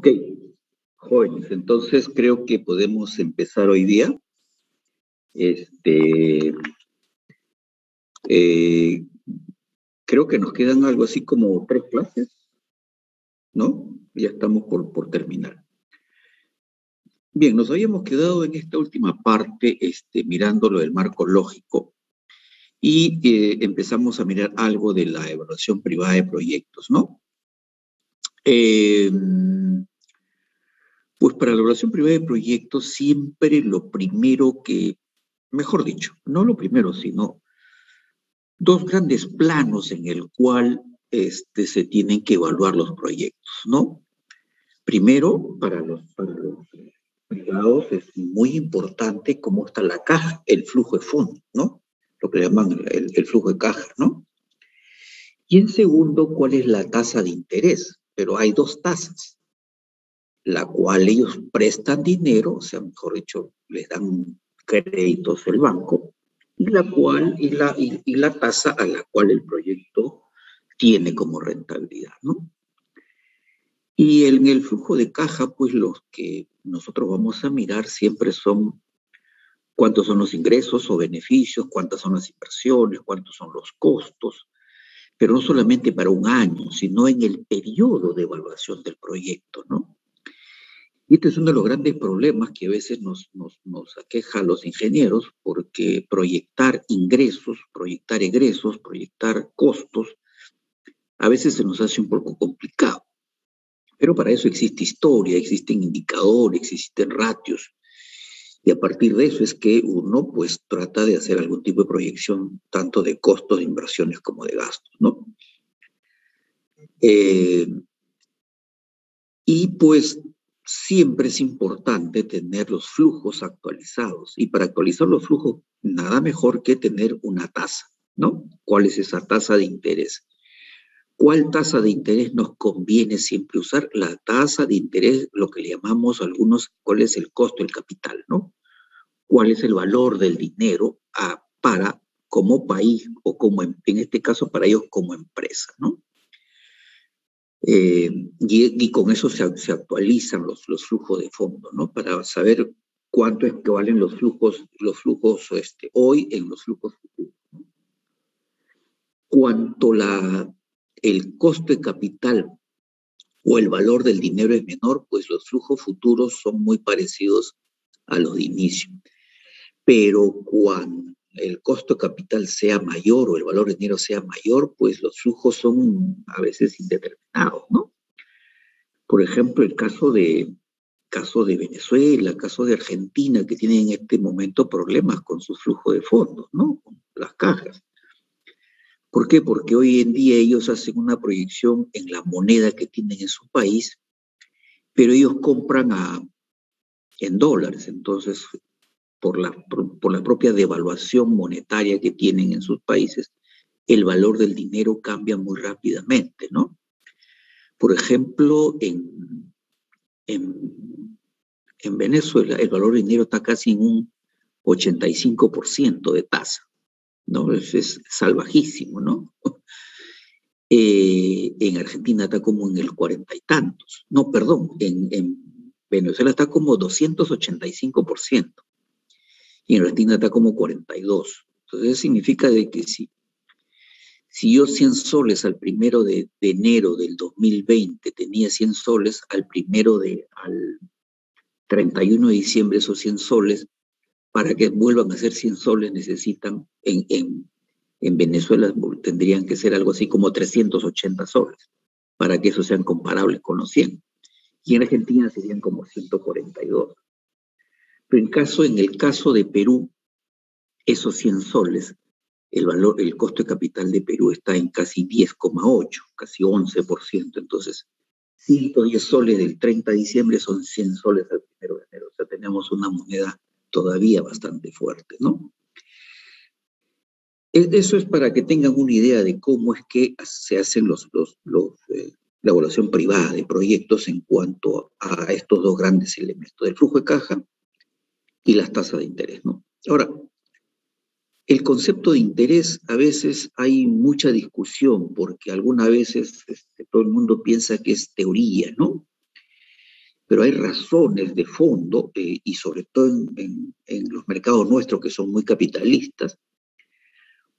Ok, jóvenes, entonces creo que podemos empezar hoy día. Eh, Creo que nos quedan algo así como 3 clases, ¿no? Ya estamos por terminar. Bien, nos habíamos quedado en esta última parte mirando lo del marco lógico y empezamos a mirar algo de la evaluación privada de proyectos, ¿no? Pues para la evaluación privada de proyectos siempre lo primero que, mejor dicho, no lo primero, sino dos grandes planos en el cual se tienen que evaluar los proyectos, ¿no? Primero, para los privados es muy importante cómo está la caja, el flujo de fondos, ¿no? Lo que llaman el flujo de caja, ¿no? Y en segundo, cuál es la tasa de interés. Pero hay dos tasas, la cual ellos prestan dinero, o sea, mejor dicho, les dan créditos el banco, y la tasa a la cual el proyecto tiene como rentabilidad, ¿no? Y en el flujo de caja, pues los que nosotros vamos a mirar siempre son cuántos son los ingresos o beneficios, cuántas son las inversiones, cuántos son los costos, pero no solamente para un año, sino en el periodo de evaluación del proyecto, ¿no? Y este es uno de los grandes problemas que a veces nos aqueja a los ingenieros, porque proyectar ingresos, proyectar egresos, proyectar costos, a veces se nos hace un poco complicado. Pero para eso existe historia, existen indicadores, existen ratios, y a partir de eso es que uno pues trata de hacer algún tipo de proyección, tanto de costos, de inversiones como de gastos, ¿no? Y pues siempre es importante tener los flujos actualizados. Y para actualizar los flujos, nada mejor que tener una tasa, ¿no? ¿Cuál es esa tasa de interés? ¿Cuál tasa de interés nos conviene siempre usar? La tasa de interés, lo que le llamamos algunos, ¿cuál es el costo del capital, ¿no? ¿Cuál es el valor del dinero para como país o como, en este caso, para ellos como empresa, ¿no? Y con eso se actualizan los flujos de fondos, ¿no? Para saber cuánto es que valen los flujos hoy en los flujos futuros, ¿no? Cuanto el costo de capital o el valor del dinero es menor, pues los flujos futuros son muy parecidos a los de inicio. Pero cuando el costo de capital sea mayor o el valor del dinero sea mayor, pues los flujos son a veces indeterminados, ¿no? Por ejemplo, el caso de Venezuela, caso de Argentina, que tienen en este momento problemas con su flujo de fondos, ¿no? Con las cajas. ¿Por qué? Porque hoy en día ellos hacen una proyección en la moneda que tienen en su país, pero ellos compran en dólares. Entonces, por la propia devaluación monetaria que tienen en sus países, el valor del dinero cambia muy rápidamente, ¿no? Por ejemplo, en Venezuela el valor del dinero está casi en un 85% de tasa, ¿no? Es salvajísimo, ¿no? En Argentina está como en el 40 y tantos. No, perdón, en Venezuela está como 285%. Y en Argentina está como 42%. Entonces eso significa de que si yo 100 soles al 1 de enero del 2020 tenía 100 soles, al 31 de diciembre esos 100 soles, para que vuelvan a ser 100 soles necesitan, en Venezuela tendrían que ser algo así como 380 soles, para que esos sean comparables con los 100. Y en Argentina serían como 142. Pero en el caso de Perú, esos 100 soles, el costo de capital de Perú está en casi 10,8, casi 11%. Entonces, 110 soles del 30 de diciembre son 100 soles al 1 de enero. O sea, tenemos una moneda todavía bastante fuerte, ¿no? Eso es para que tengan una idea de cómo es que se hacen la evaluación privada de proyectos en cuanto a estos dos grandes elementos, del flujo de caja y las tasas de interés, ¿no? Ahora, el concepto de interés, a veces hay mucha discusión, porque algunas veces todo el mundo piensa que es teoría, ¿no? pero hay razones de fondo, y sobre todo en los mercados nuestros que son muy capitalistas,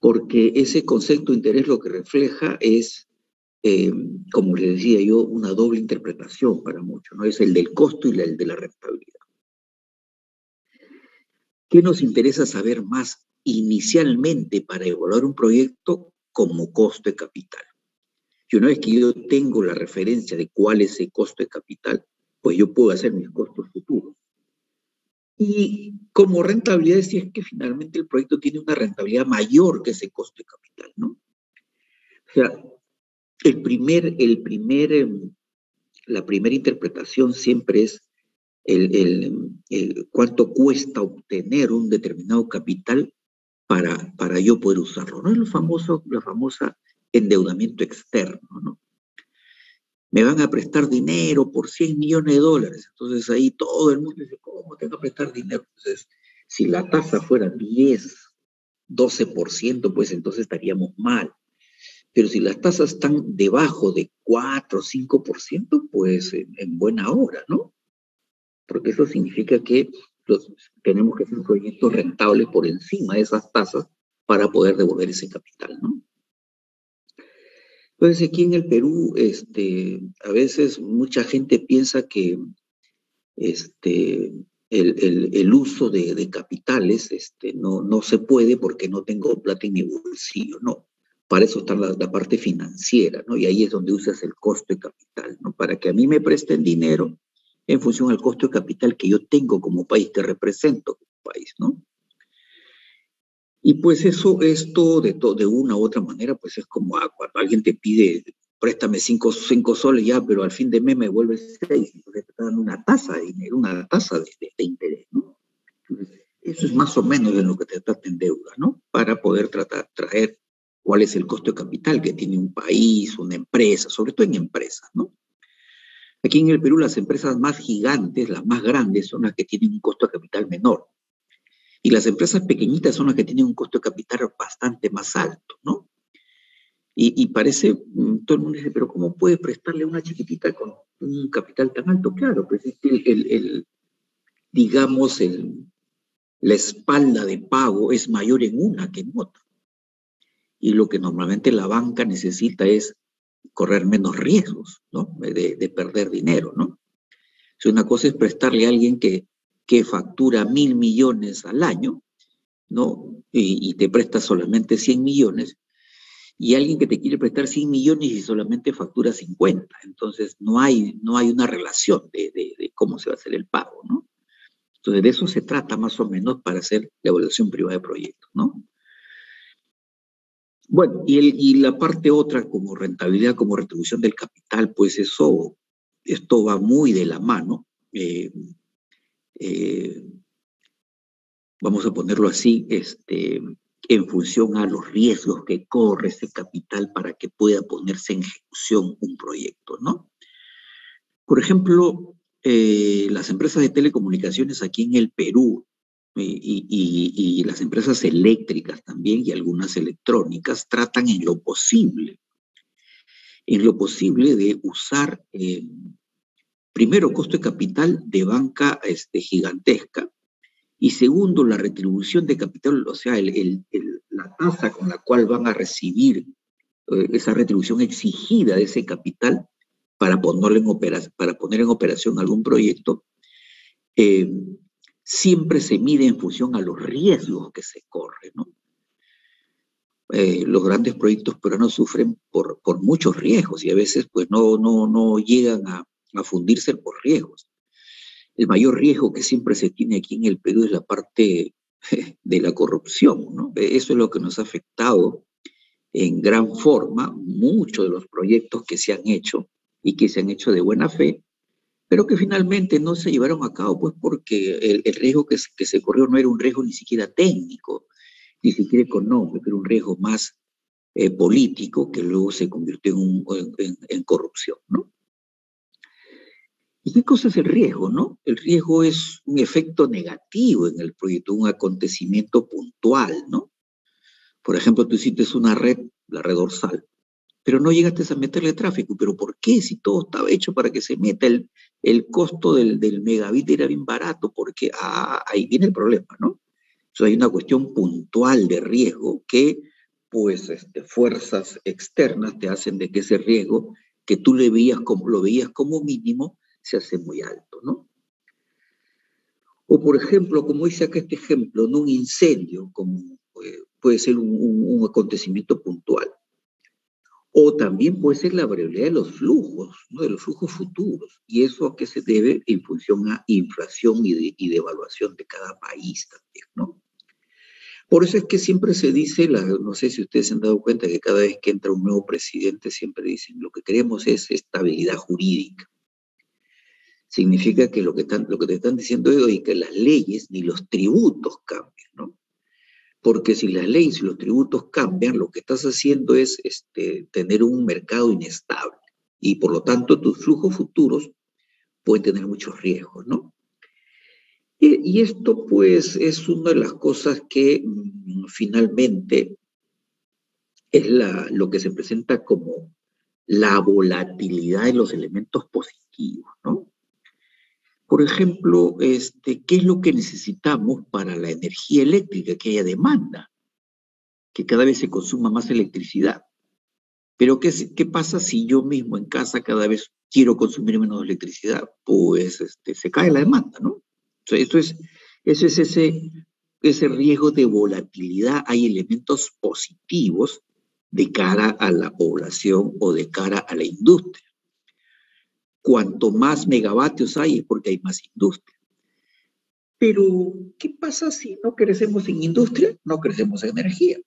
porque ese concepto de interés lo que refleja es, como les decía yo, una doble interpretación para muchos, ¿no? Es el del costo y el de la rentabilidad. ¿Qué nos interesa saber más inicialmente para evaluar un proyecto? Como costo de capital. Y una vez que yo tengo la referencia de cuál es el costo de capital, pues yo puedo hacer mis costos futuros. Y como rentabilidad, si es que finalmente el proyecto tiene una rentabilidad mayor que ese costo de capital, ¿no? O sea, la primera interpretación siempre es cuánto cuesta obtener un determinado capital para yo poder usarlo, ¿no? Es la famosa endeudamiento externo, ¿no? Me van a prestar dinero por 100 millones de dólares. Entonces ahí todo el mundo dice, ¿cómo tengo que prestar dinero? Entonces, si la tasa fuera 10, 12%, pues entonces estaríamos mal. Pero si las tasas están debajo de 4 o 5%, pues en buena hora, ¿no? Porque eso significa que tenemos que hacer proyectos rentables por encima de esas tasas para poder devolver ese capital, ¿no? Entonces aquí en el Perú, a veces mucha gente piensa que el uso de capitales no se puede porque no tengo plata en mi bolsillo, no. Para eso está la parte financiera, ¿no? Y ahí es donde usas el costo de capital, ¿no? Para que a mí me presten dinero en función al costo de capital que yo tengo como país, que represento como país, ¿no? Y pues esto de una u otra manera, pues es como cuando alguien te pide, préstame 5 soles ya, pero al fin de mes me vuelves 6, entonces te está dando una tasa de dinero, una tasa de interés, ¿no? Entonces, eso es más o menos de lo que te trata en deuda, ¿no? Para poder traer cuál es el costo de capital que tiene un país, una empresa, sobre todo en empresas, ¿no? Aquí en el Perú las empresas más gigantes, las más grandes, son las que tienen un costo de capital menor. Y las empresas pequeñitas son las que tienen un costo de capital bastante más alto, ¿no? Y parece, todo el mundo dice, pero ¿cómo puede prestarle a una chiquitita con un capital tan alto? Claro, pues es que digamos, la espalda de pago es mayor en una que en otra. Y lo que normalmente la banca necesita es correr menos riesgos, ¿no? De perder dinero, ¿no? Si una cosa es prestarle a alguien que factura 1.000 millones al año, ¿no? Y te presta solamente 100 millones, y alguien que te quiere prestar 100 millones y solamente factura 50. Entonces, no hay una relación de cómo se va a hacer el pago, ¿no? Entonces, de eso se trata más o menos para hacer la evaluación privada de proyectos, ¿no? Bueno, y la parte otra, como rentabilidad, como retribución del capital, pues esto va muy de la mano. Eh, Vamos a ponerlo así, en función a los riesgos que corre ese capital para que pueda ponerse en ejecución un proyecto, ¿no? Por ejemplo, las empresas de telecomunicaciones aquí en el Perú y las empresas eléctricas también y algunas electrónicas tratan en lo posible de usar, primero, costo de capital de banca gigantesca, y segundo, la retribución de capital, o sea, la tasa con la cual van a recibir esa retribución exigida de ese capital para poner en operación algún proyecto, eh, siempre se mide en función a los riesgos que se corren, ¿no? Los grandes proyectos peruanos sufren por muchos riesgos y a veces pues no llegan a fundirse por riesgos. El mayor riesgo que siempre se tiene aquí en el Perú es la parte de la corrupción, ¿no? Eso es lo que nos ha afectado en gran forma muchos de los proyectos que se han hecho y que se han hecho de buena fe, pero que finalmente no se llevaron a cabo, pues porque el riesgo que se corrió no era un riesgo ni siquiera técnico, ni siquiera económico, era un riesgo más político que luego se convirtió en corrupción, ¿no? ¿Y qué cosa es el riesgo, no? El riesgo es un efecto negativo en el proyecto, un acontecimiento puntual, ¿no? Por ejemplo, tú hiciste una red, la red dorsal, pero no llegaste a meterle tráfico. ¿Pero por qué? Si todo estaba hecho para que se meta el costo del megabit era bien barato, porque ahí viene el problema, ¿no? Entonces hay una cuestión puntual de riesgo que, pues, fuerzas externas te hacen de que ese riesgo que tú lo veías como mínimo se hace muy alto, ¿no? O, por ejemplo, como dice acá este ejemplo, ¿no? Un incendio, como puede ser un acontecimiento puntual. O también puede ser la variabilidad de los flujos, ¿no? De los flujos futuros. ¿Y eso a qué se debe? En función a inflación y devaluación de cada país también, ¿no? Por eso es que siempre se dice, no sé si ustedes se han dado cuenta que cada vez que entra un nuevo presidente siempre dicen, lo que queremos es estabilidad jurídica. Significa que lo que te están diciendo es que las leyes ni los tributos cambian, ¿no? Porque si las leyes y los tributos cambian, lo que estás haciendo es tener un mercado inestable y por lo tanto tus flujos futuros pueden tener muchos riesgos, ¿no? Y esto pues es una de las cosas que finalmente es lo que se presenta como la volatilidad de los elementos positivos, ¿no? Por ejemplo, ¿qué es lo que necesitamos para la energía eléctrica? Que haya demanda, que cada vez se consuma más electricidad. Pero ¿qué pasa si yo mismo en casa cada vez quiero consumir menos electricidad? Pues se cae la demanda, ¿no? O sea, eso es ese riesgo de volatilidad. Hay elementos positivos de cara a la población o de cara a la industria. Cuanto más megavatios hay es porque hay más industria. Pero, ¿qué pasa si no crecemos en industria? No crecemos en energía.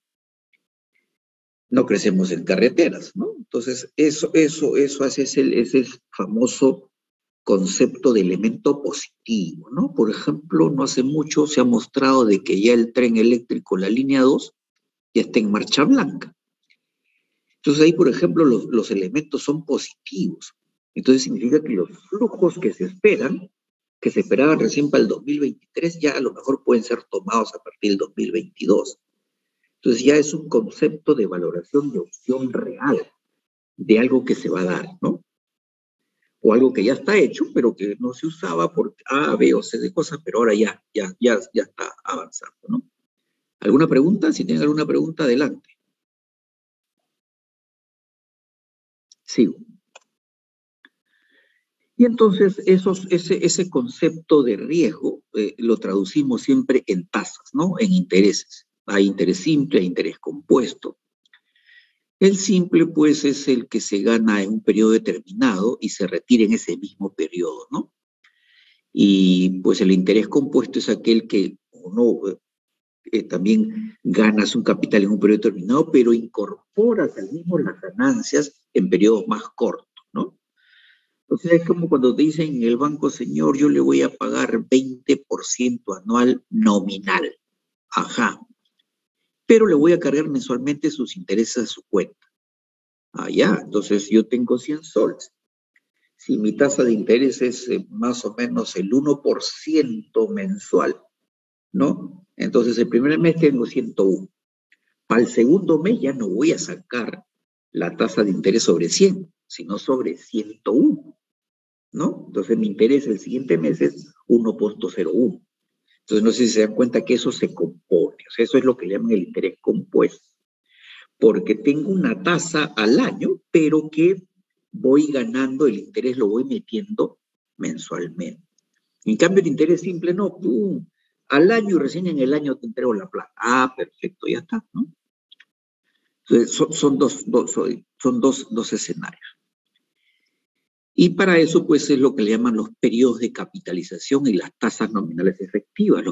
No crecemos en carreteras, ¿no? Entonces, eso es el famoso concepto de elemento positivo, ¿no? Por ejemplo, no hace mucho se ha mostrado de que ya el tren eléctrico, la línea 2, ya está en marcha blanca. Entonces ahí, por ejemplo, los elementos son positivos. Entonces significa que los flujos que se esperaban recién para el 2023, ya a lo mejor pueden ser tomados a partir del 2022. Entonces ya es un concepto de valoración de opción real, de algo que se va a dar, ¿no? O algo que ya está hecho, pero que no se usaba por A, B o C de cosas, pero ahora ya está avanzando, ¿no? ¿Alguna pregunta? Si tienen alguna pregunta, adelante. Sigo. Y entonces ese concepto de riesgo lo traducimos siempre en tasas, ¿no? En intereses. Hay interés simple, hay interés compuesto. El simple, pues, es el que se gana en un periodo determinado y se retira en ese mismo periodo, ¿no? Y pues el interés compuesto es aquel que uno también ganas un capital en un periodo determinado, pero incorporas al mismo las ganancias en periodos más cortos, ¿no? O sea, es como cuando te dicen en el banco, señor, yo le voy a pagar 20% anual nominal. Ajá. Pero le voy a cargar mensualmente sus intereses a su cuenta. Ah, ya. Entonces yo tengo 100 soles. Si mi tasa de interés es más o menos el 1% mensual, ¿no? Entonces el primer mes tengo 101. Para el segundo mes ya no voy a sacar la tasa de interés sobre 100, sino sobre 101. ¿No? Entonces mi interés el siguiente mes es 1.01. Entonces no sé si se dan cuenta que eso se compone, o sea, eso es lo que le llaman el interés compuesto, porque tengo una tasa al año, pero que voy ganando, el interés lo voy metiendo mensualmente. En cambio, el interés simple no, ¡pum! Al año y recién en el año te entrego la plata. Ah, perfecto, ya está, ¿no? Entonces, son dos escenarios. Y para eso, pues, es lo que le llaman los periodos de capitalización y las tasas nominales efectivas.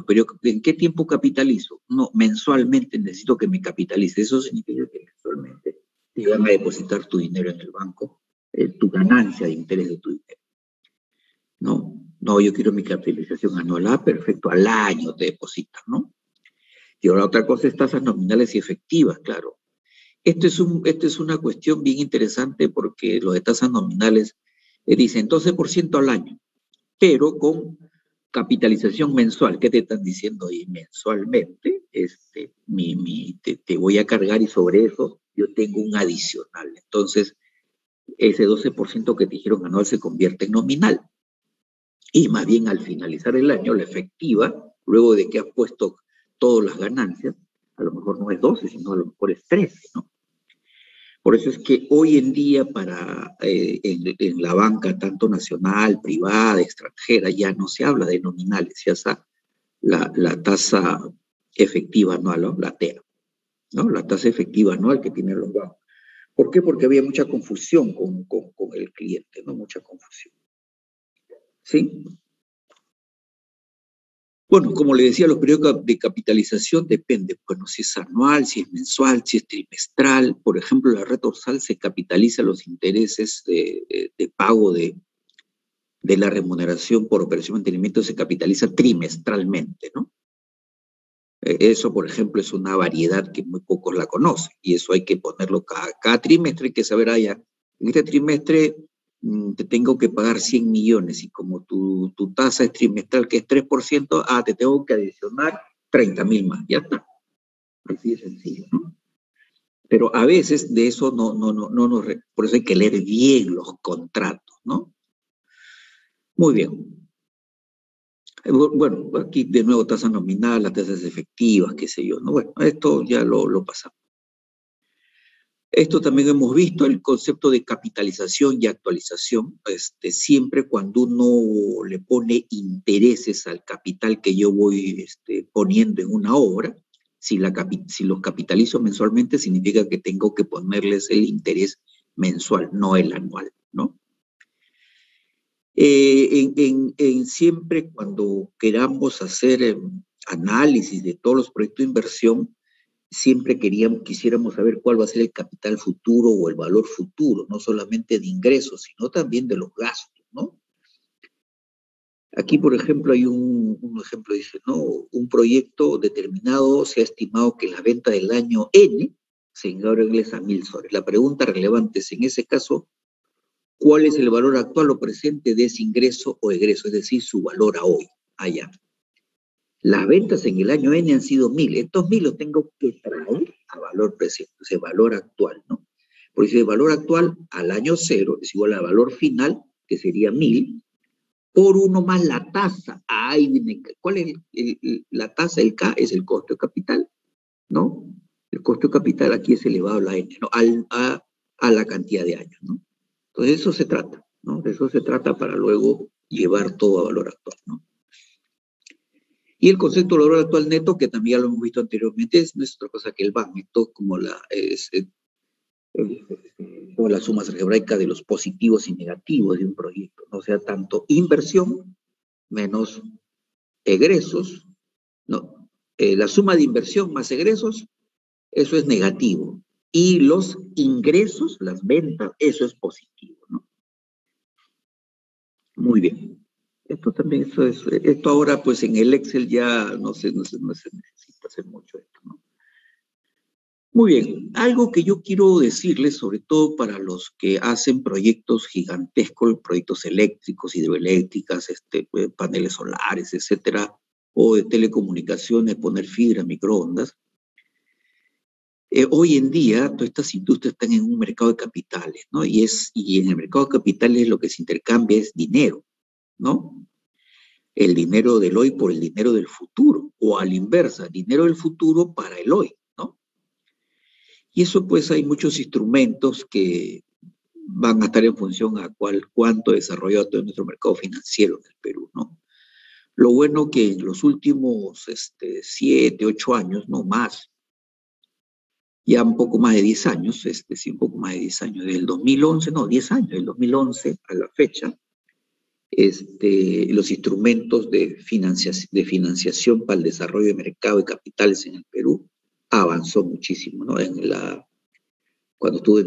¿En qué tiempo capitalizo? No, mensualmente necesito que me capitalice. Eso significa que mensualmente te van a depositar tu dinero en el banco, tu ganancia de interés de tu dinero. No, yo quiero mi capitalización anual. Ah, perfecto, al año te depositan, ¿no? Y ahora otra cosa es tasas nominales y efectivas, claro. Esto es una cuestión bien interesante porque lo de tasas nominales dicen 12% al año, pero con capitalización mensual. ¿Qué te están diciendo ahí? Mensualmente te voy a cargar y sobre eso yo tengo un adicional. Entonces, ese 12% que te dijeron anual se convierte en nominal. Y más bien al finalizar el año, la efectiva, luego de que has puesto todas las ganancias, a lo mejor no es 12, sino a lo mejor es 13, ¿no? Por eso es que hoy en día en la banca, tanto nacional, privada, extranjera, ya no se habla de nominales, ya está la tasa efectiva anual, ¿no? La TEA, ¿no? La tasa efectiva anual que tienen los bancos. ¿Por qué? Porque había mucha confusión con el cliente, ¿no? Mucha confusión. ¿Sí? Bueno, como le decía, los periodos de capitalización dependen, bueno, si es anual, si es mensual, si es trimestral. Por ejemplo, la red dorsal se capitaliza los intereses de pago de la remuneración por operación de mantenimiento, se capitaliza trimestralmente, ¿no? Eso, por ejemplo, es una variedad que muy pocos la conocen, y eso hay que ponerlo cada trimestre, hay que saber, en este trimestre te tengo que pagar 100 millones, y como tu tasa es trimestral, que es 3%, te tengo que adicionar 30.000 más, ya está. Así de sencillo, ¿no? Pero a veces de eso por eso hay que leer bien los contratos, ¿no? Muy bien. Bueno, aquí de nuevo tasa nominal, las tasas efectivas, qué sé yo, ¿no? Bueno, esto ya lo pasamos. Esto también hemos visto, el concepto de capitalización y actualización, siempre cuando uno le pone intereses al capital que yo voy poniendo en una obra, si los capitalizo mensualmente, significa que tengo que ponerles el interés mensual, no el anual, ¿no? Siempre cuando queramos hacer análisis de todos los proyectos de inversión, siempre quisiéramos saber cuál va a ser el capital futuro o el valor futuro, no solamente de ingresos, sino también de los gastos, ¿no? Aquí, por ejemplo, hay un ejemplo, dice, ¿no? Un proyecto determinado se ha estimado que la venta del año N se ingresa a 1.000 soles. La pregunta relevante es, en ese caso, ¿cuál es el valor actual o presente de ese ingreso o egreso? Es decir, su valor a hoy, allá. Las ventas en el año N han sido 1.000. Estos 1.000 los tengo que traer a valor presente, o sea, valor actual, ¿no? Porque si el valor actual al año 0 es igual al valor final, que sería 1.000, por 1 más la tasa. Ahí viene, ¿cuál es la tasa? El K es el costo de capital, ¿no? El costo de capital aquí es elevado a la N, ¿no? A la cantidad de años, ¿no? Entonces, de eso se trata, ¿no? De eso se trata para luego llevar todo a valor actual, ¿no? Y el concepto de valor actual neto, que también ya lo hemos visto anteriormente, no es otra cosa que el VAN neto, como la suma algebraica de los positivos y negativos de un proyecto, ¿no? O sea, tanto inversión menos egresos, ¿no? La suma de inversión más egresos, eso es negativo. Y los ingresos, las ventas, eso es positivo, ¿no? Muy bien. Esto ahora pues en el Excel ya no se necesita hacer mucho esto, ¿no? Muy bien, algo que yo quiero decirles, sobre todo para los que hacen proyectos gigantescos, proyectos eléctricos, hidroeléctricas, paneles solares, etcétera, o de telecomunicaciones, poner fibra, microondas. Hoy en día, todas estas industrias están en un mercado de capitales, ¿no? Y en el mercado de capitales lo que se intercambia es dinero, ¿no? El dinero del hoy por el dinero del futuro, o a la inversa, dinero del futuro para el hoy, ¿no? Y eso pues hay muchos instrumentos que van a estar en función a cuánto desarrollado todo nuestro mercado financiero en el Perú, ¿no? Lo bueno que en los últimos 7, 8 años, no más, ya un poco más de 10 años, sí, un poco más de 10 años, del 2011, no, 10 años, del 2011 a la fecha, los instrumentos de financiación para el desarrollo de mercado de capitales en el Perú avanzó muchísimo, ¿no? Cuando estuvo el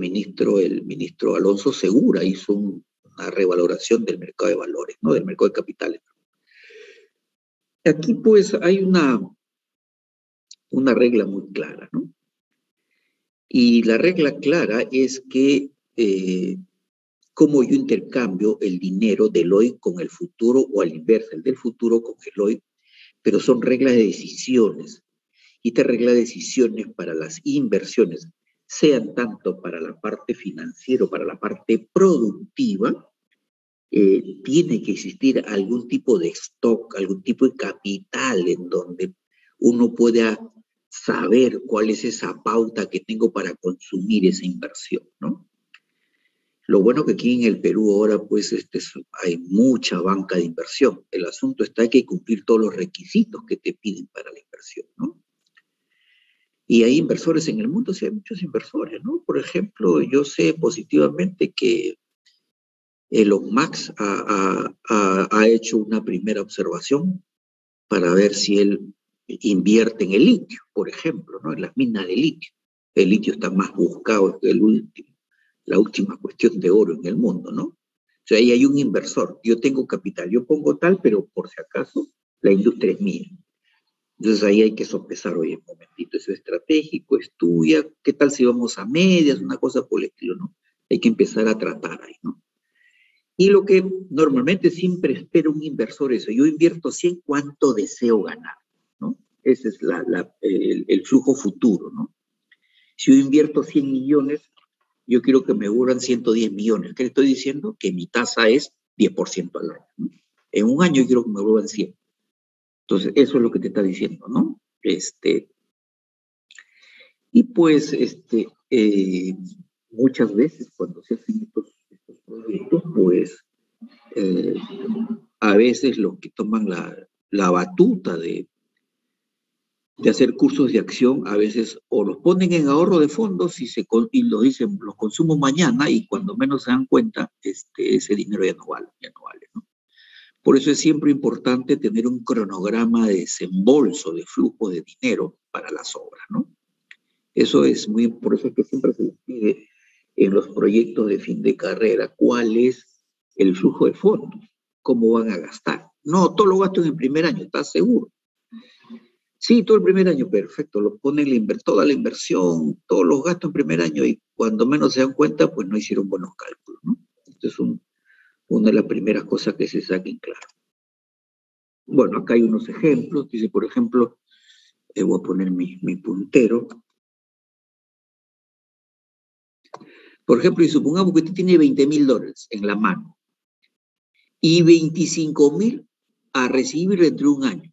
ministro Alonso Segura hizo una revaloración del mercado de valores, ¿no? Del mercado de capitales. Aquí pues hay una regla muy clara, ¿no? Y la regla clara es que cómo yo intercambio el dinero del hoy con el futuro, o al inverso, el del futuro con el hoy, pero son reglas de decisiones. Y esta regla de decisiones para las inversiones sean tanto para la parte financiera o para la parte productiva, tiene que existir algún tipo de stock, algún tipo de capital en donde uno pueda saber cuál es esa pauta que tengo para consumir esa inversión, ¿no? Lo bueno que aquí en el Perú ahora, pues, hay mucha banca de inversión. El asunto está que hay que cumplir todos los requisitos que te piden para la inversión, ¿no? Y hay inversores en el mundo, sí hay muchos inversores, ¿no? Por ejemplo, yo sé positivamente que Elon Musk ha hecho una primera observación para ver si él invierte en el litio, por ejemplo, ¿no? En las minas de litio. El litio está más buscado que la última cuestión de oro en el mundo, ¿no? O sea, ahí hay un inversor. Yo tengo capital, yo pongo tal, pero por si acaso, la industria es mía. Entonces ahí hay que sopesar, oye, un momentito, es estratégico, estudia, ¿qué tal si vamos a medias? Una cosa por el estilo, ¿no? Hay que empezar a tratar ahí, ¿no? Y lo que normalmente siempre espera un inversor es, yo invierto 100, ¿cuánto deseo ganar? ¿No? Ese es el flujo futuro, ¿no? Si yo invierto 100 millones, yo quiero que me vuelvan 110 millones. ¿Qué le estoy diciendo? Que mi tasa es 10% al año, ¿no? En un año yo quiero que me vuelvan 100. Entonces, eso es lo que te está diciendo, ¿no? Y pues, muchas veces cuando se hacen estos proyectos, pues, a veces los que toman la batuta de hacer cursos de acción, a veces o los ponen en ahorro de fondos y lo dicen, los consumo mañana y cuando menos se dan cuenta, ese dinero ya no vale, ¿no? Por eso es siempre importante tener un cronograma de desembolso, de flujo de dinero para las obras, ¿no? Eso es por eso es que siempre se les pide en los proyectos de fin de carrera cuál es el flujo de fondos, cómo van a gastar. No, todo lo gasto en el primer año, ¿estás seguro? Sí, todo el primer año, perfecto, lo ponen toda la inversión, todos los gastos en primer año y cuando menos se dan cuenta, pues no hicieron buenos cálculos, ¿no? Esto es una de las primeras cosas que se saquen claro. Bueno, acá hay unos ejemplos, dice, por ejemplo, voy a poner mi puntero. Por ejemplo, y supongamos que usted tiene $20,000 en la mano y 25,000 a recibir dentro de un año.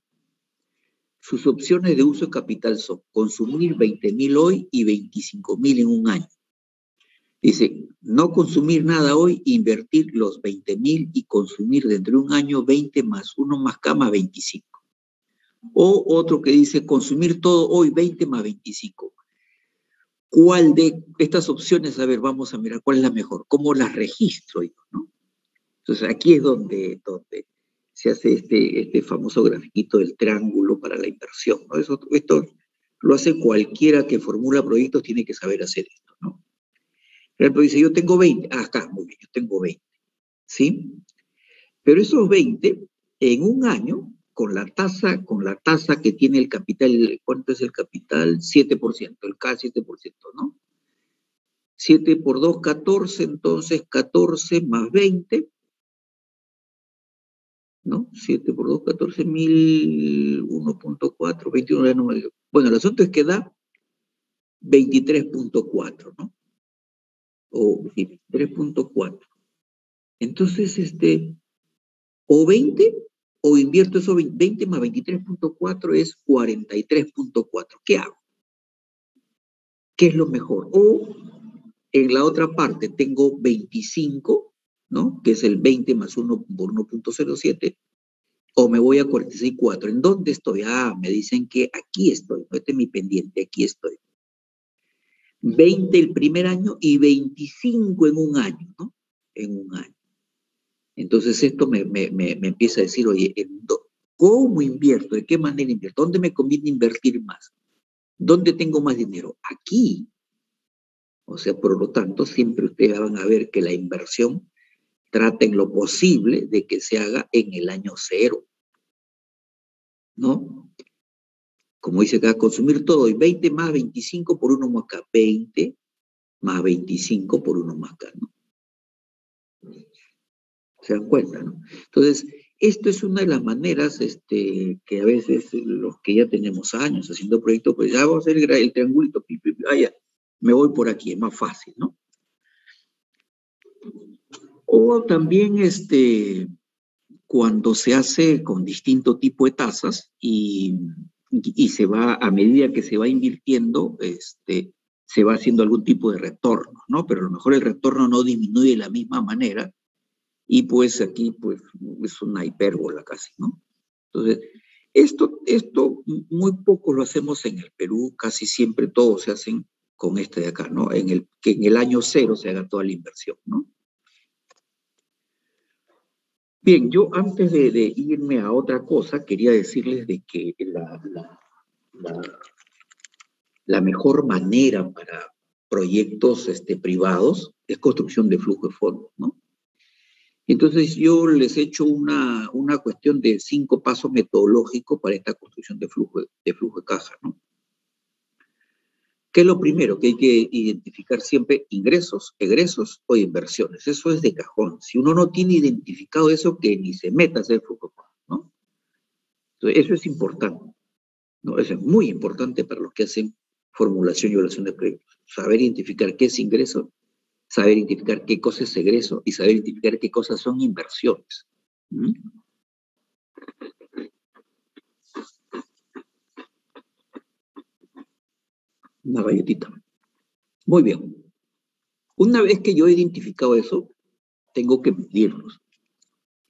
Sus opciones de uso de capital son consumir 20,000 hoy y 25,000 en un año. Dice, no consumir nada hoy, invertir los 20,000 y consumir dentro de un año 20 más 1 más K más 25. O otro que dice consumir todo hoy 20 más 25. ¿Cuál de estas opciones, a ver, vamos a mirar cuál es la mejor? ¿Cómo las registro yo, no? Entonces aquí es donde se hace este famoso grafiquito del triángulo para la inversión, ¿no? Esto lo hace cualquiera que formula proyectos, tiene que saber hacer esto, ¿no? Por ejemplo, dice, yo tengo 20, acá, muy bien, yo tengo 20, ¿sí? Pero esos 20, en un año, con la tasa que tiene el capital, ¿cuánto es el capital? 7%, el K7%, ¿no? 7 por 2, 14, entonces 14 más 20, ¿no? 7 por 2, 14, 1.4, 21, no me digo. Bueno, el asunto es que da 23.4, ¿no? O 23.4. Entonces, o 20, o invierto eso 20 más 23.4 es 43.4. ¿Qué hago? ¿Qué es lo mejor? O en la otra parte tengo 25, ¿no? Que es el 20 más 1 por 1.07, o me voy a 46.4. ¿En dónde estoy? Ah, me dicen que aquí estoy, no este es mi pendiente, aquí estoy. 20 el primer año y 25 en un año, ¿no? En un año. Entonces esto me empieza a decir, oye, ¿cómo invierto? ¿De qué manera invierto? ¿Dónde me conviene invertir más? ¿Dónde tengo más dinero? Aquí. O sea, por lo tanto, siempre ustedes van a ver que la inversión trata en lo posible de que se haga en el año cero, ¿no? Como dice acá, consumir todo y 20 más 25 por 1 más K. 20 más 25 por 1 más K, ¿no? ¿Se dan cuenta, no? Entonces, esto es una de las maneras que a veces los que ya tenemos años haciendo proyectos, pues ya vamos a hacer el triangulito, ya. me voy por aquí, es más fácil, ¿no? O también cuando se hace con distinto tipo de tasas y se va, a medida que se va invirtiendo, se va haciendo algún tipo de retorno, ¿no? Pero a lo mejor el retorno no disminuye de la misma manera y pues aquí pues es una hipérbola casi, ¿no? Entonces, esto muy poco lo hacemos en el Perú, casi siempre todos se hacen con este de acá, ¿no? Que en el año cero se haga toda la inversión, ¿no? Bien, yo antes de irme a otra cosa, quería decirles de que la mejor manera para proyectos privados es construcción de flujo de fondos, ¿no? Entonces yo les he hecho una cuestión de 5 pasos metodológicos para esta construcción de flujo de caja, ¿no? ¿Qué es lo primero? Que hay que identificar siempre ingresos, egresos o inversiones. Eso es de cajón. Si uno no tiene identificado eso, que ni se meta a hacer flujo de caja, ¿no? Entonces, eso es importante, ¿no? Eso es muy importante para los que hacen formulación y evaluación de proyectos. Saber identificar qué es ingreso, saber identificar qué cosa es egreso y saber identificar qué cosas son inversiones. ¿Mm? Una galletita. Muy bien. Una vez que yo he identificado eso, tengo que medirlos.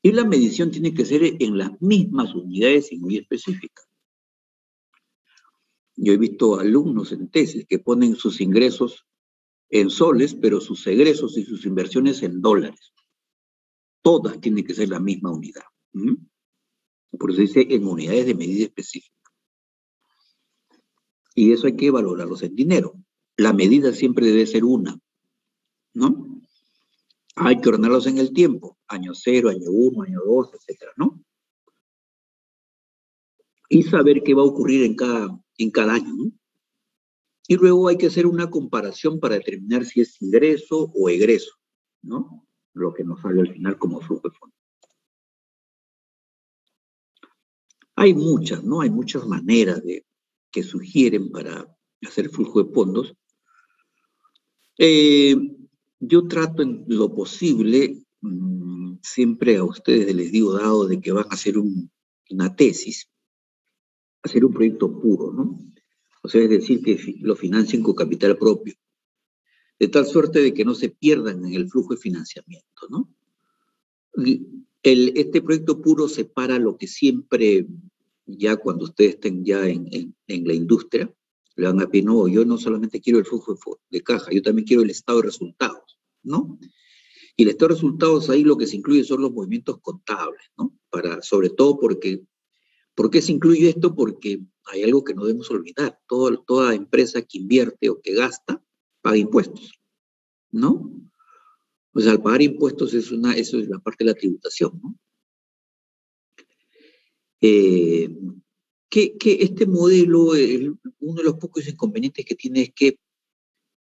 Y la medición tiene que ser en las mismas unidades y muy específicas. Yo he visto alumnos en tesis que ponen sus ingresos en soles, pero sus egresos y sus inversiones en dólares. Todas tienen que ser la misma unidad. ¿Mm? Por eso dice en unidades de medida específica. Y eso hay que valorarlos en dinero. La medida siempre debe ser una, ¿no? Hay que ordenarlos en el tiempo, año 0, año 1, año 2, etcétera, ¿no? Y saber qué va a ocurrir en cada año, ¿no? Y luego hay que hacer una comparación para determinar si es ingreso o egreso, ¿no? Lo que nos sale al final como flujo de fondos. Hay muchas, ¿no? Hay muchas maneras que sugieren para hacer flujo de fondos. Yo trato en lo posible, siempre a ustedes les digo, dado de que van a hacer una tesis, hacer un proyecto puro, ¿no? O sea, es decir, que lo financien con capital propio, de tal suerte de que no se pierdan en el flujo de financiamiento, ¿no? Este proyecto puro separa lo que siempre, ya cuando ustedes estén ya en la industria, le van a pedir, no, yo no solamente quiero el flujo de caja, yo también quiero el estado de resultados, ¿no? Y el estado de resultados ahí lo que se incluye son los movimientos contables, ¿no? Sobre todo porque, ¿por qué se incluye esto? Porque hay algo que no debemos olvidar, toda empresa que invierte o que gasta, paga impuestos, ¿no? O sea, al pagar impuestos eso es la parte de la tributación, ¿no? Que este modelo, uno de los pocos inconvenientes que tiene es que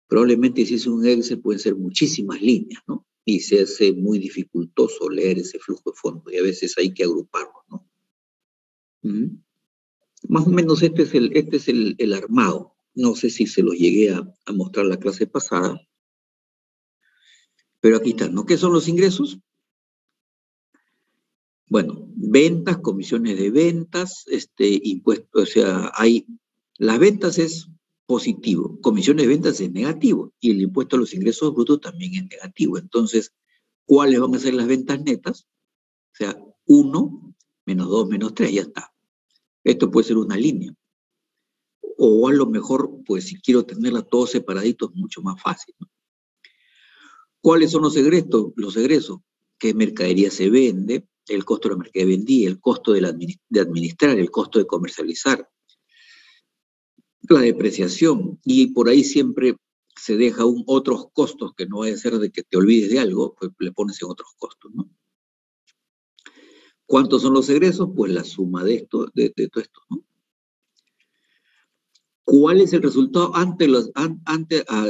probablemente si es un Excel pueden ser muchísimas líneas, ¿no? Y se hace muy dificultoso leer ese flujo de fondos y a veces hay que agruparlo, ¿no? Más o menos este es el armado. No sé si se los llegué a mostrar la clase pasada, pero aquí están, ¿no? ¿Qué son los ingresos? Bueno, ventas, comisiones de ventas, impuestos, o sea, las ventas es positivo, comisiones de ventas es negativo y el impuesto a los ingresos brutos también es negativo. Entonces, ¿cuáles van a ser las ventas netas? O sea, 1 menos 2 menos 3, ya está. Esto puede ser una línea. O a lo mejor, pues si quiero tenerla todos separaditos, mucho más fácil, ¿no? ¿Cuáles son los egresos? Los egresos, ¿qué mercadería se vende? El costo de la mercadería vendida, el costo de administrar, el costo de comercializar, la depreciación, y por ahí siempre se deja otros costos que no vaya a ser de que te olvides de algo, pues le pones en otros costos, ¿no? ¿Cuántos son los egresos? Pues la suma de todo esto, ¿no? ¿Cuál es el resultado antes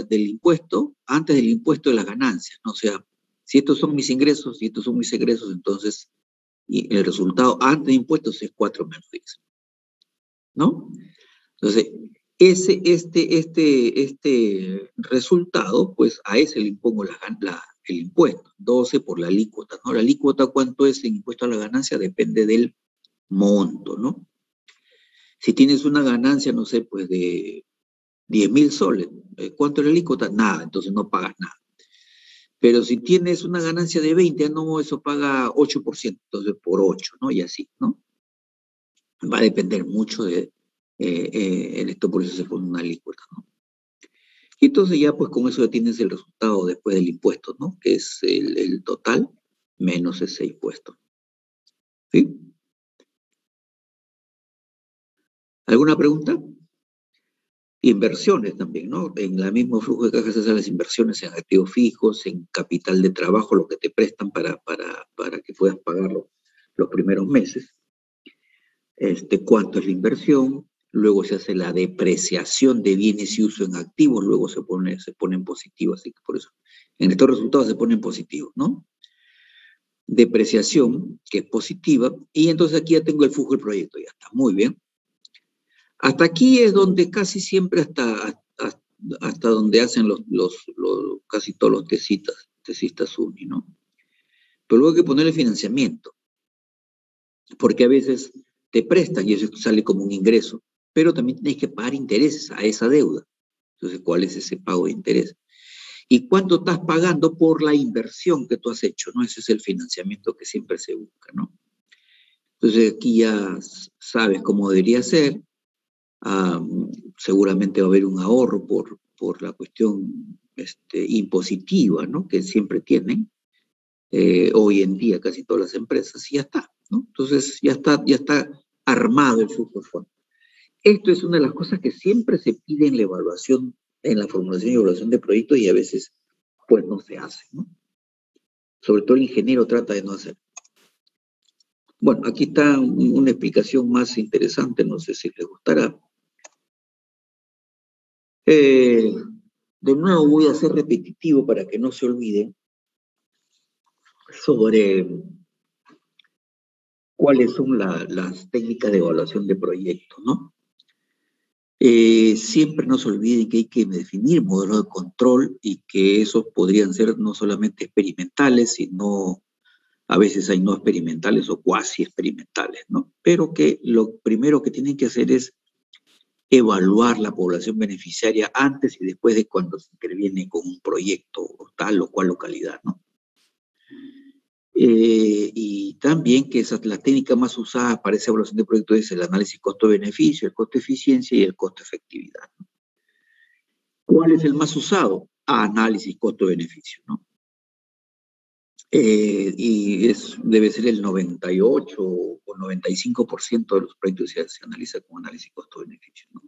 del impuesto? Antes del impuesto de las ganancias, ¿no? O sea, si estos son mis ingresos y estos son mis egresos, entonces y el resultado antes de impuestos es 4 menos 10, ¿no? Entonces, Este resultado, pues a ese le impongo el impuesto, 12 por la alícuota, ¿no? La alícuota, ¿cuánto es el impuesto a la ganancia? Depende del monto, ¿no? Si tienes una ganancia, no sé, pues de 10.000 soles, ¿cuánto es la alícuota? Nada, entonces no pagas nada. Pero si tienes una ganancia de 20, no, eso paga 8%, entonces por 8, ¿no? Y así, ¿no? Va a depender mucho de esto, por eso se pone una alícuota, ¿no? Y entonces ya pues con eso ya tienes el resultado después del impuesto, ¿no? Que es el total menos ese impuesto. ¿Sí? ¿Alguna pregunta? Inversiones también, ¿no? En el mismo flujo de caja se hacen las inversiones en activos fijos, en capital de trabajo, lo que te prestan para que puedas pagarlo los primeros meses. Cuánto es la inversión, luego se hace la depreciación de bienes y uso en activos, luego se pone en positivo, así que por eso en estos resultados se ponen positivos, ¿no? Depreciación, que es positiva, y entonces aquí ya tengo el flujo del proyecto, ya está, muy bien. Hasta aquí es donde casi siempre hasta donde hacen casi todos los tesistas UNI, ¿no? Pero luego hay que ponerle financiamiento, porque a veces te prestan y eso sale como un ingreso, pero también tienes que pagar intereses a esa deuda. Entonces, ¿cuál es ese pago de interés? ¿Y cuánto estás pagando por la inversión que tú has hecho? ¿No? Ese es el financiamiento que siempre se busca, ¿no? Entonces, aquí ya sabes cómo debería ser. Seguramente va a haber un ahorro por la cuestión impositiva, ¿no? Que siempre tienen hoy en día casi todas las empresas, y ya está, ¿no? Entonces ya está armado el flujo de fondos. Esto es una de las cosas que siempre se pide en la evaluación, en la formulación y evaluación de proyectos, y a veces pues no se hace, ¿no? Sobre todo el ingeniero trata de no hacer. Bueno, aquí está una explicación más interesante, no sé si les gustará. De nuevo voy a ser repetitivo para que no se olviden sobre cuáles son las técnicas de evaluación de proyectos, ¿no? Siempre no se olviden que hay que definir modelos de control y que esos podrían ser no solamente experimentales, sino a veces hay no experimentales o cuasi experimentales, ¿no? Pero que lo primero que tienen que hacer es evaluar la población beneficiaria antes y después de cuando se interviene con un proyecto o tal o cual localidad, ¿no? Y también que la técnica más usada para esa evaluación de proyectos es el análisis costo-beneficio, el costo-eficiencia y el costo-efectividad, ¿no? ¿Cuál es el más usado? Análisis costo-beneficio, ¿no? Y debe ser el 98 o 95% de los proyectos se analiza con análisis costo-beneficio, ¿no?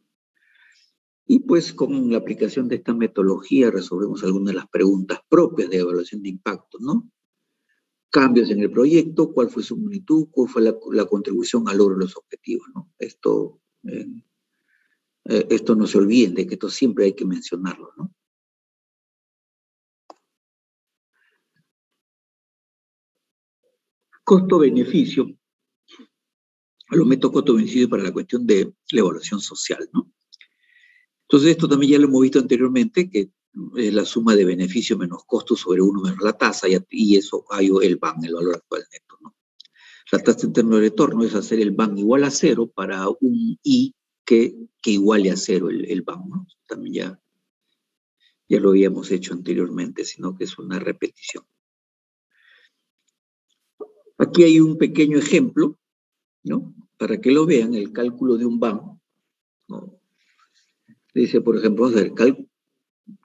Y pues con la aplicación de esta metodología resolvemos algunas de las preguntas propias de evaluación de impacto, ¿no? Cambios en el proyecto, cuál fue su magnitud, cuál fue la contribución al logro de los objetivos, ¿no? Esto no se olviden de que esto siempre hay que mencionarlo, ¿no? Costo-beneficio, lo meto costo-beneficio para la cuestión de la evaluación social, ¿no? Entonces esto también ya lo hemos visto anteriormente, que es la suma de beneficio menos costo sobre 1 menos la tasa, y eso hay el BAN, el valor actual neto, ¿no? La tasa interna de retorno es hacer el BAN igual a 0 para un I que iguale a 0 el BAN, ¿no? También ya lo habíamos hecho anteriormente, sino que es una repetición. Aquí hay un pequeño ejemplo, ¿no? Para que lo vean, el cálculo de un BAN, ¿no? Dice, por ejemplo, vamos a ver,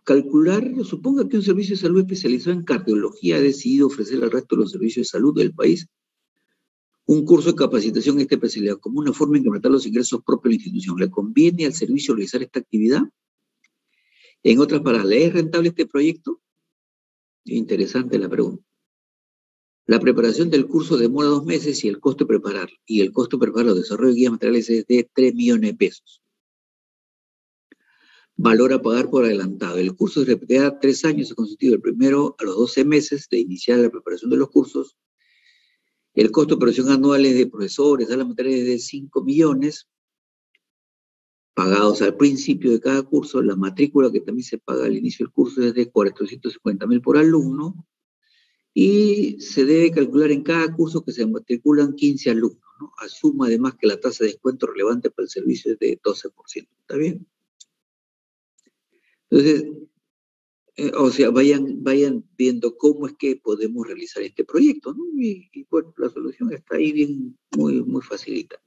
calcular, suponga que un servicio de salud especializado en cardiología ha decidido ofrecer al resto de los servicios de salud del país un curso de capacitación en esta especialidad como una forma de incrementar los ingresos propios de la institución. ¿Le conviene al servicio realizar esta actividad? En otras palabras, ¿le es rentable este proyecto? Interesante la pregunta. La preparación del curso demora 2 meses y el costo de prepararlo. Y el costo de preparar los desarrollos de guías materiales es de 3 millones de pesos. Valor a pagar por adelantado. El curso se repetirá 3 años consecutivo, del primero a los 12 meses de iniciar la preparación de los cursos. El costo de operación anual es de profesores, salas materiales de 5 millones, pagados al principio de cada curso. La matrícula que también se paga al inicio del curso es de 450.000 por alumno, y se debe calcular en cada curso que se matriculan 15 alumnos, ¿no? Asuma además que la tasa de descuento relevante para el servicio es de 12%. ¿Está bien? Entonces, o sea, vayan viendo cómo es que podemos realizar este proyecto, ¿no? Y bueno, la solución está ahí bien, muy facilita.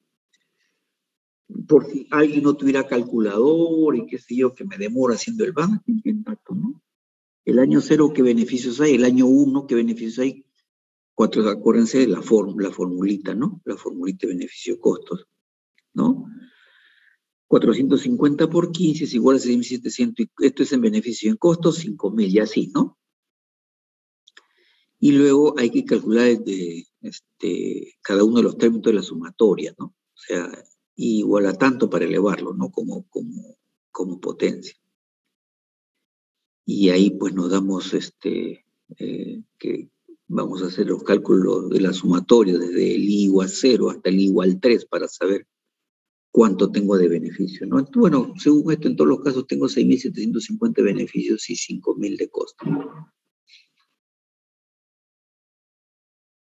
Por si alguien no tuviera calculador y qué sé yo, que me demora haciendo el banking, ¿no? El año 0, ¿qué beneficios hay? El año 1, ¿qué beneficios hay? Acuérdense de la formulita, ¿no? La formulita de beneficio-costos, ¿no? 450 por 15 es igual a 6.700, y esto es en beneficio en costos, 5.000, y así, ¿no? Y luego hay que calcular cada uno de los términos de la sumatoria, ¿no? O sea, igual a tanto para elevarlo, ¿no? Como potencia. Y ahí pues nos damos que vamos a hacer los cálculos de la sumatoria desde el I igual 0 hasta el I igual 3 para saber cuánto tengo de beneficio, ¿no? Bueno, según esto, en todos los casos tengo 6.750 beneficios y 5.000 de costo.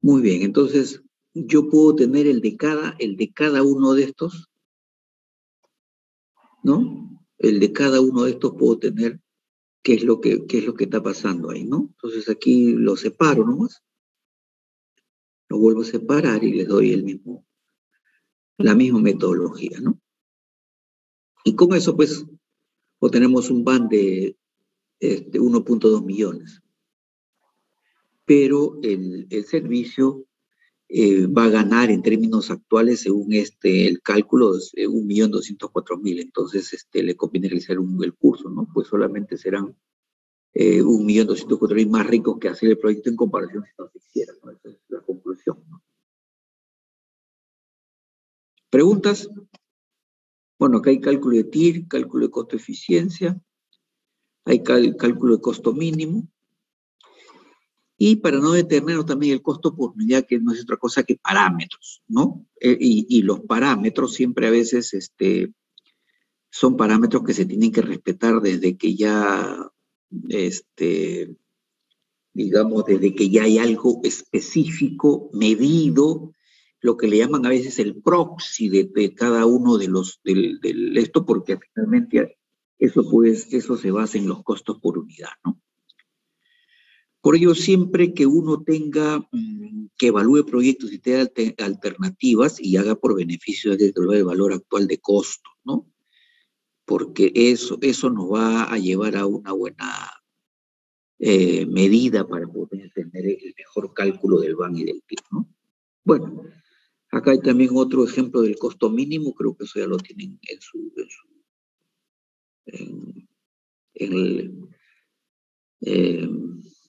Muy bien, entonces yo puedo tener el de cada uno de estos, ¿no? El de cada uno de estos puedo tener qué es lo que está pasando ahí, ¿no? Entonces aquí lo separo nomás, lo vuelvo a separar y les doy la misma metodología, ¿no? Y con eso, pues, obtenemos un BAN de 1.2 millones. Pero el servicio va a ganar en términos actuales, según el cálculo, 1.204.000. Entonces, le conviene realizar el curso, ¿no? Pues solamente serán 1.204.000 más ricos que hacer el proyecto en comparación si no se hiciera, ¿no? Esa es la conclusión, ¿no? ¿Preguntas? Bueno, acá hay cálculo de TIR, cálculo de costo-eficiencia, hay cálculo de costo mínimo, y para no detenernos también el costo por unidad, que no es otra cosa que parámetros, ¿no? Y los parámetros siempre a veces son parámetros que se tienen que respetar desde que ya, digamos, desde que ya hay algo específico, medido, lo que le llaman a veces el proxy de cada uno de esto, porque finalmente eso se basa en los costos por unidad, ¿no? Por ello, siempre que uno tenga que evalúe proyectos y tenga alternativas y haga por beneficio del valor actual de costo, ¿no? Porque eso nos va a llevar a una buena medida para poder tener el mejor cálculo del BAN y del TIR, ¿no? Bueno, acá hay también otro ejemplo del costo mínimo, creo que eso ya lo tienen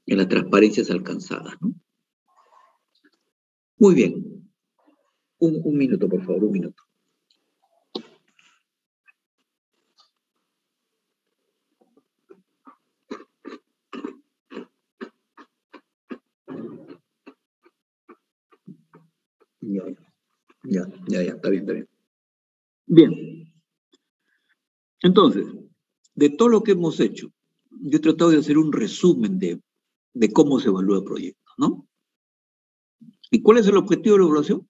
en las transparencias alcanzadas, ¿no? Muy bien. Un minuto, por favor, un minuto. Ya, está bien. Bien. Entonces, de todo lo que hemos hecho, yo he tratado de hacer un resumen de cómo se evalúa el proyecto, ¿no? ¿Y cuál es el objetivo de la evaluación?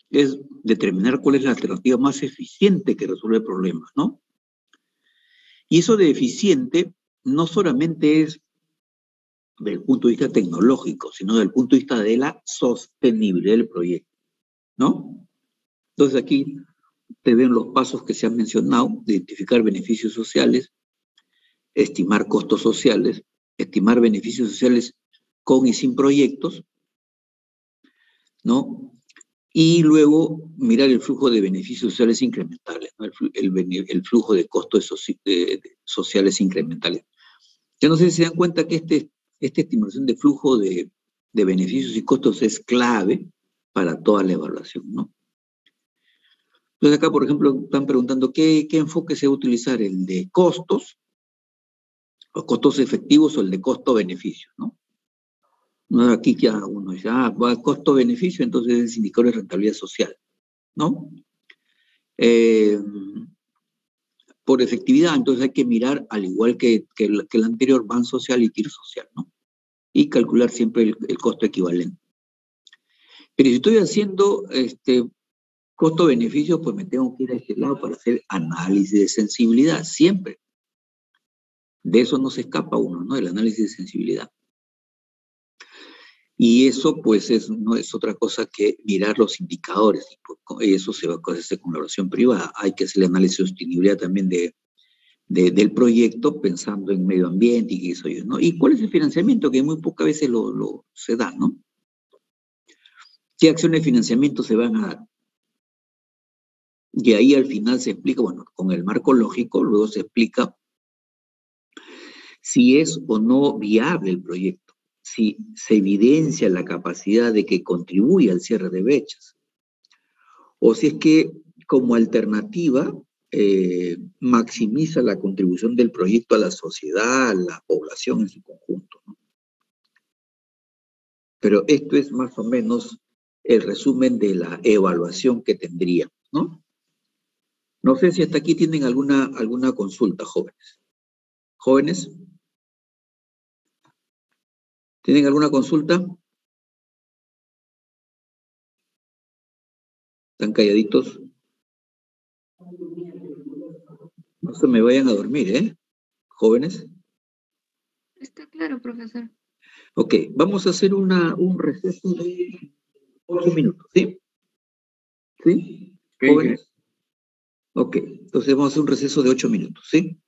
Es determinar cuál es la alternativa más eficiente que resuelve el problema, ¿no? Y eso de eficiente no solamente es desde el punto de vista tecnológico, sino desde el punto de vista de la sostenibilidad del proyecto, ¿no? Entonces aquí te ven los pasos que se han mencionado: identificar beneficios sociales, estimar costos sociales, estimar beneficios sociales con y sin proyectos, ¿no? Y luego mirar el flujo de beneficios sociales incrementales, ¿no? El flujo de costos sociales incrementales. Yo no sé si se dan cuenta que esta estimación de flujo de beneficios y costos es clave para toda la evaluación, ¿no? Entonces acá, por ejemplo, están preguntando qué enfoque se va a utilizar, el de costos, los costos efectivos, o el de costo-beneficio, ¿no? Aquí ya uno dice, va a costo-beneficio, entonces es indicador de rentabilidad social, ¿no? por efectividad, entonces hay que mirar, al igual que el anterior, ban social y TIR social, ¿no? Y calcular siempre el costo equivalente. Pero si estoy haciendo costo-beneficio, pues me tengo que ir a este lado para hacer análisis de sensibilidad, siempre. De eso no se escapa uno, ¿no? El análisis de sensibilidad. Y eso, pues, no es otra cosa que mirar los indicadores. Y eso se va a hacer con la evaluación privada. Hay que hacer el análisis de sostenibilidad también del proyecto, pensando en medio ambiente y eso, ¿no? ¿Y cuál es el financiamiento? Que muy pocas veces se da, ¿no? ¿Qué acciones de financiamiento se van a dar? Y ahí al final se explica, bueno, con el marco lógico, luego se explica si es o no viable el proyecto, si se evidencia la capacidad de que contribuya al cierre de brechas, o si es que como alternativa maximiza la contribución del proyecto a la sociedad, a la población en su conjunto, ¿no? Pero esto es más o menos el resumen de la evaluación que tendría, ¿no? No sé si hasta aquí tienen alguna consulta, jóvenes. ¿Jóvenes? ¿Tienen alguna consulta? ¿Están calladitos? No se me vayan a dormir, ¿eh? Jóvenes. Está claro, profesor. Ok, vamos a hacer un receso de 8 minutos, ¿sí? ¿Sí? ¿Jóvenes? Ok, entonces vamos a hacer un receso de 8 minutos, ¿sí?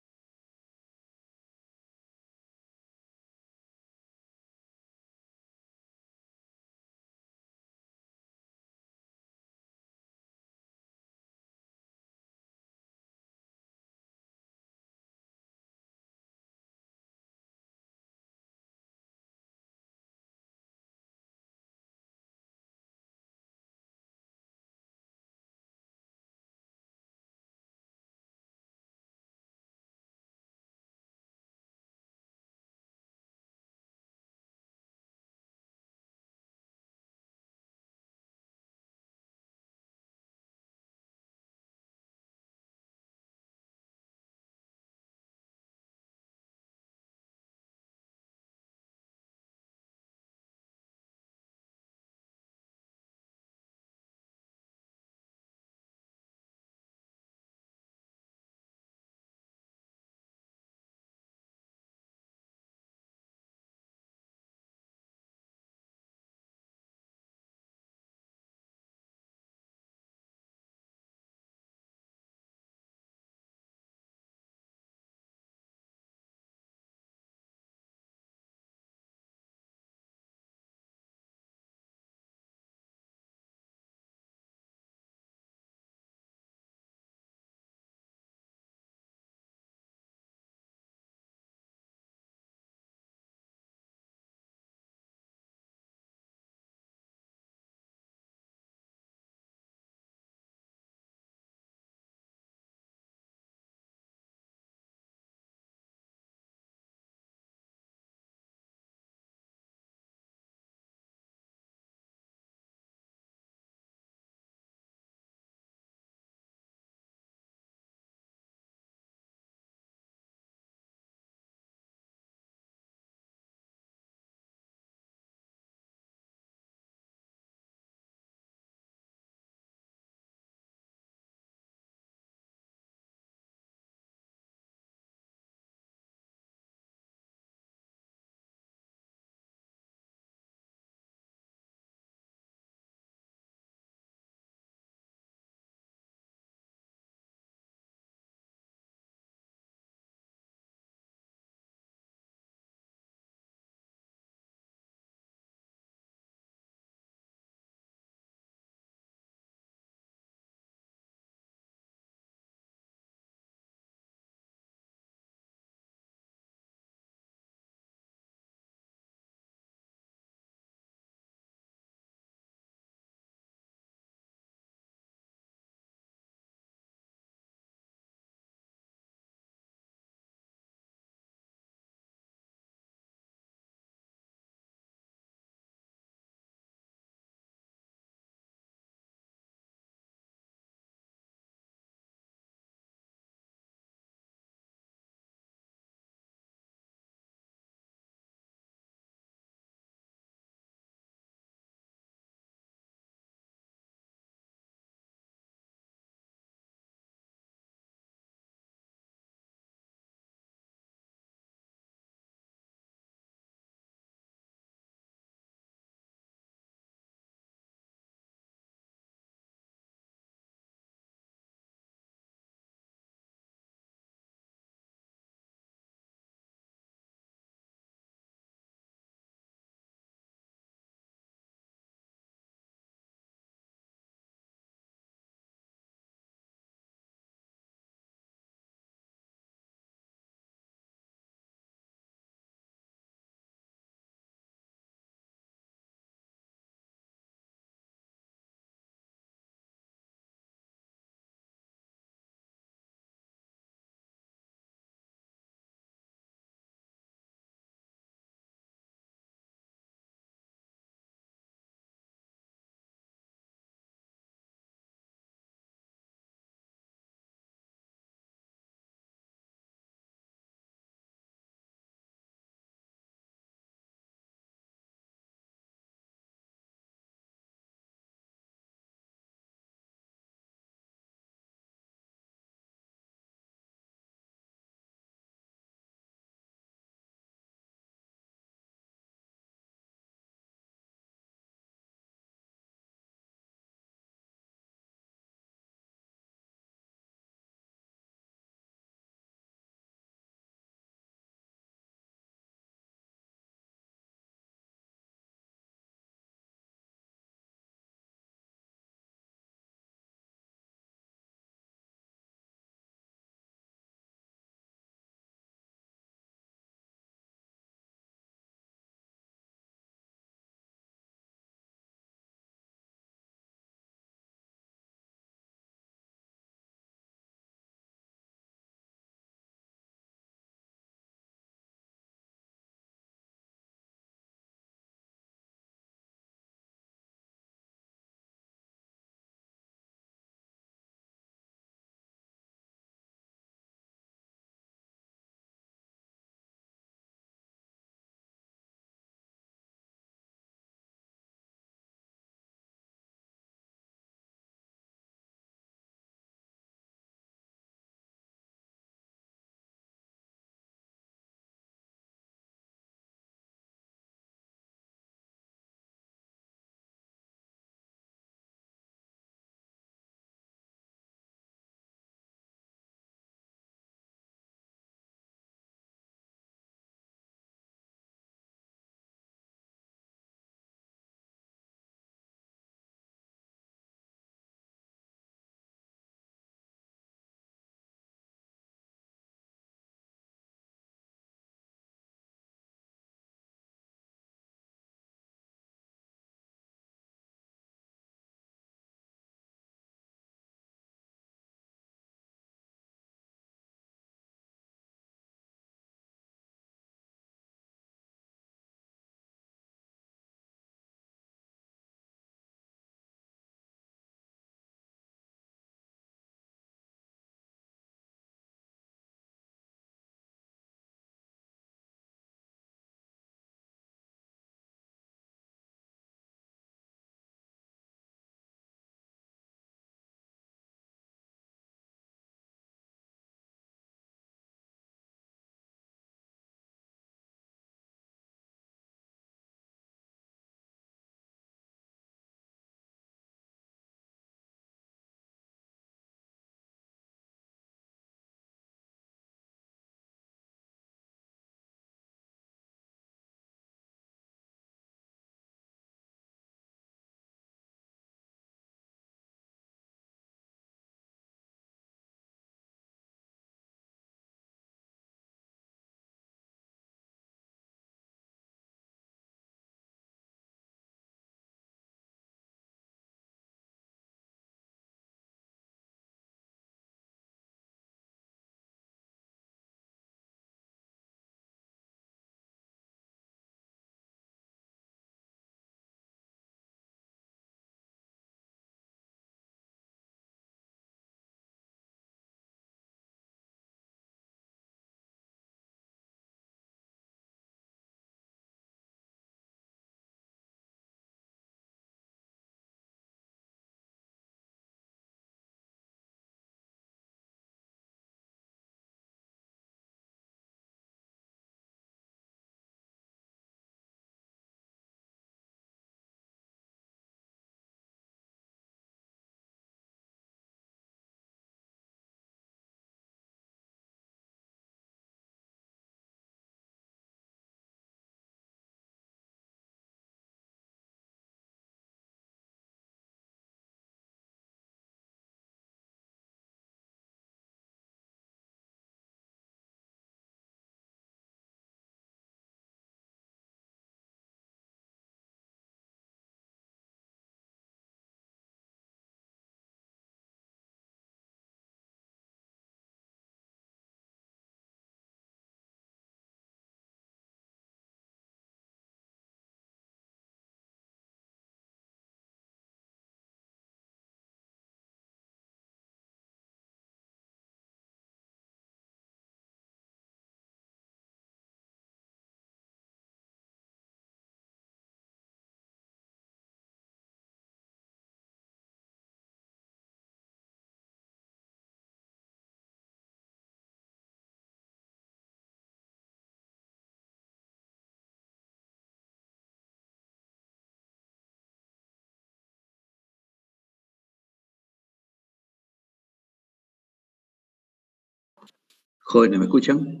Jóvenes, ¿me escuchan?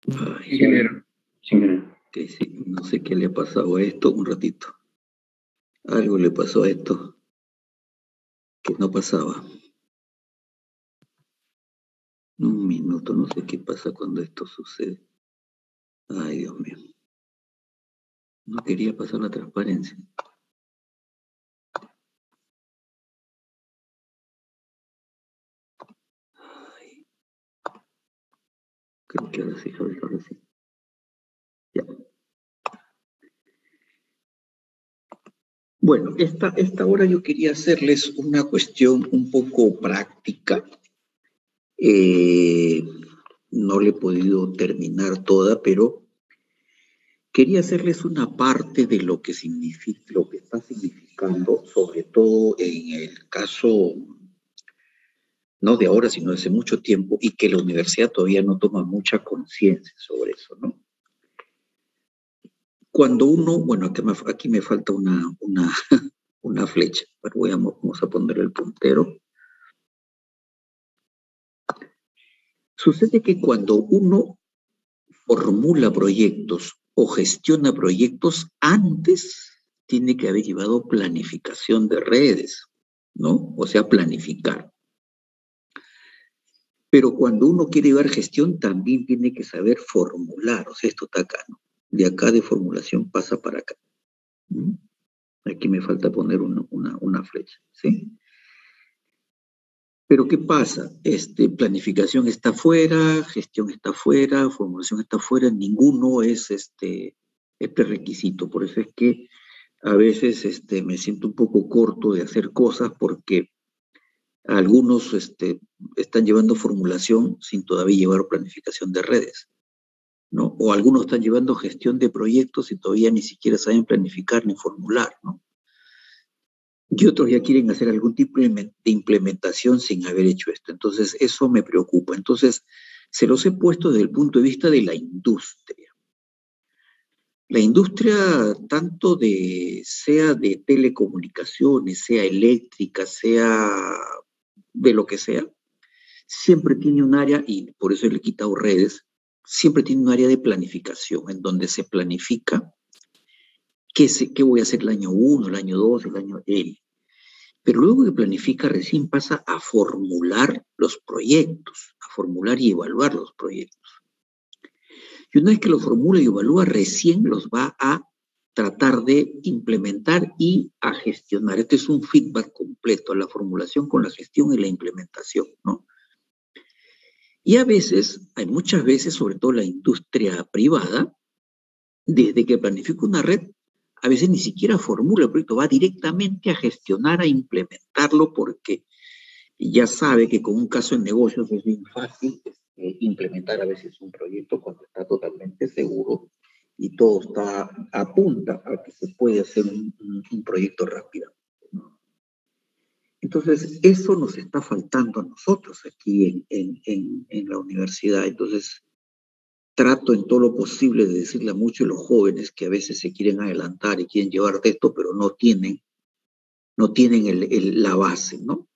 Ay, Ingeniero. que sí, no sé qué le ha pasado a esto, un ratito. Algo le pasó a esto que no pasaba. Un minuto, no sé qué pasa cuando esto sucede. Ay, Dios mío. No quería pasar la transparencia. Ay. Creo que ahora sí. Ya. Bueno, esta hora yo quería hacerles una cuestión un poco práctica. No le he podido terminar toda, pero quería hacerles una parte de lo que significa, lo que está significando, sobre todo en el caso, no de ahora, sino de hace mucho tiempo, y que la universidad todavía no toma mucha conciencia sobre eso, ¿no? Cuando uno, bueno, aquí me falta una flecha, pero vamos a poner el puntero. Sucede que cuando uno formula proyectos o gestiona proyectos, antes tiene que haber llevado planificación de redes, ¿no? O sea, planificar. Pero cuando uno quiere llevar gestión, también tiene que saber formular. O sea, esto está acá, ¿no? De acá de formulación pasa para acá. ¿Mm? Aquí me falta poner una flecha, ¿sí? Pero ¿qué pasa? Planificación está fuera, gestión está fuera, formulación está fuera, ninguno es prerequisito. Por eso es que a veces me siento un poco corto de hacer cosas porque algunos están llevando formulación sin todavía llevar planificación de redes, ¿no? O algunos están llevando gestión de proyectos y todavía ni siquiera saben planificar ni formular, ¿no? Y otros ya quieren hacer algún tipo de implementación sin haber hecho esto. Entonces, eso me preocupa. Entonces, se los he puesto desde el punto de vista de la industria. La industria, tanto sea de telecomunicaciones, sea eléctrica, sea de lo que sea, siempre tiene un área, y por eso le he quitado redes, siempre tiene un área de planificación, en donde se planifica qué voy a hacer el año 1, el año 2, el año L. Pero luego que planifica, recién pasa a formular los proyectos, a formular y evaluar los proyectos. Y una vez que lo formula y evalúa, recién los va a tratar de implementar y a gestionar. Este es un feedback completo, la formulación con la gestión y la implementación, ¿no? Y a veces, hay muchas veces, sobre todo la industria privada, desde que planifica una red, a veces ni siquiera formula el proyecto, va directamente a gestionar, a implementarlo, porque ya sabe que con un caso en negocios es bien fácil implementar a veces un proyecto cuando está totalmente seguro y todo está apunta a que se puede hacer un proyecto rápido, ¿no? Entonces, eso nos está faltando a nosotros aquí en la universidad. Entonces, trato en todo lo posible de decirle a muchos de los jóvenes que a veces se quieren adelantar y quieren llevar de esto, pero no tienen la base, ¿no?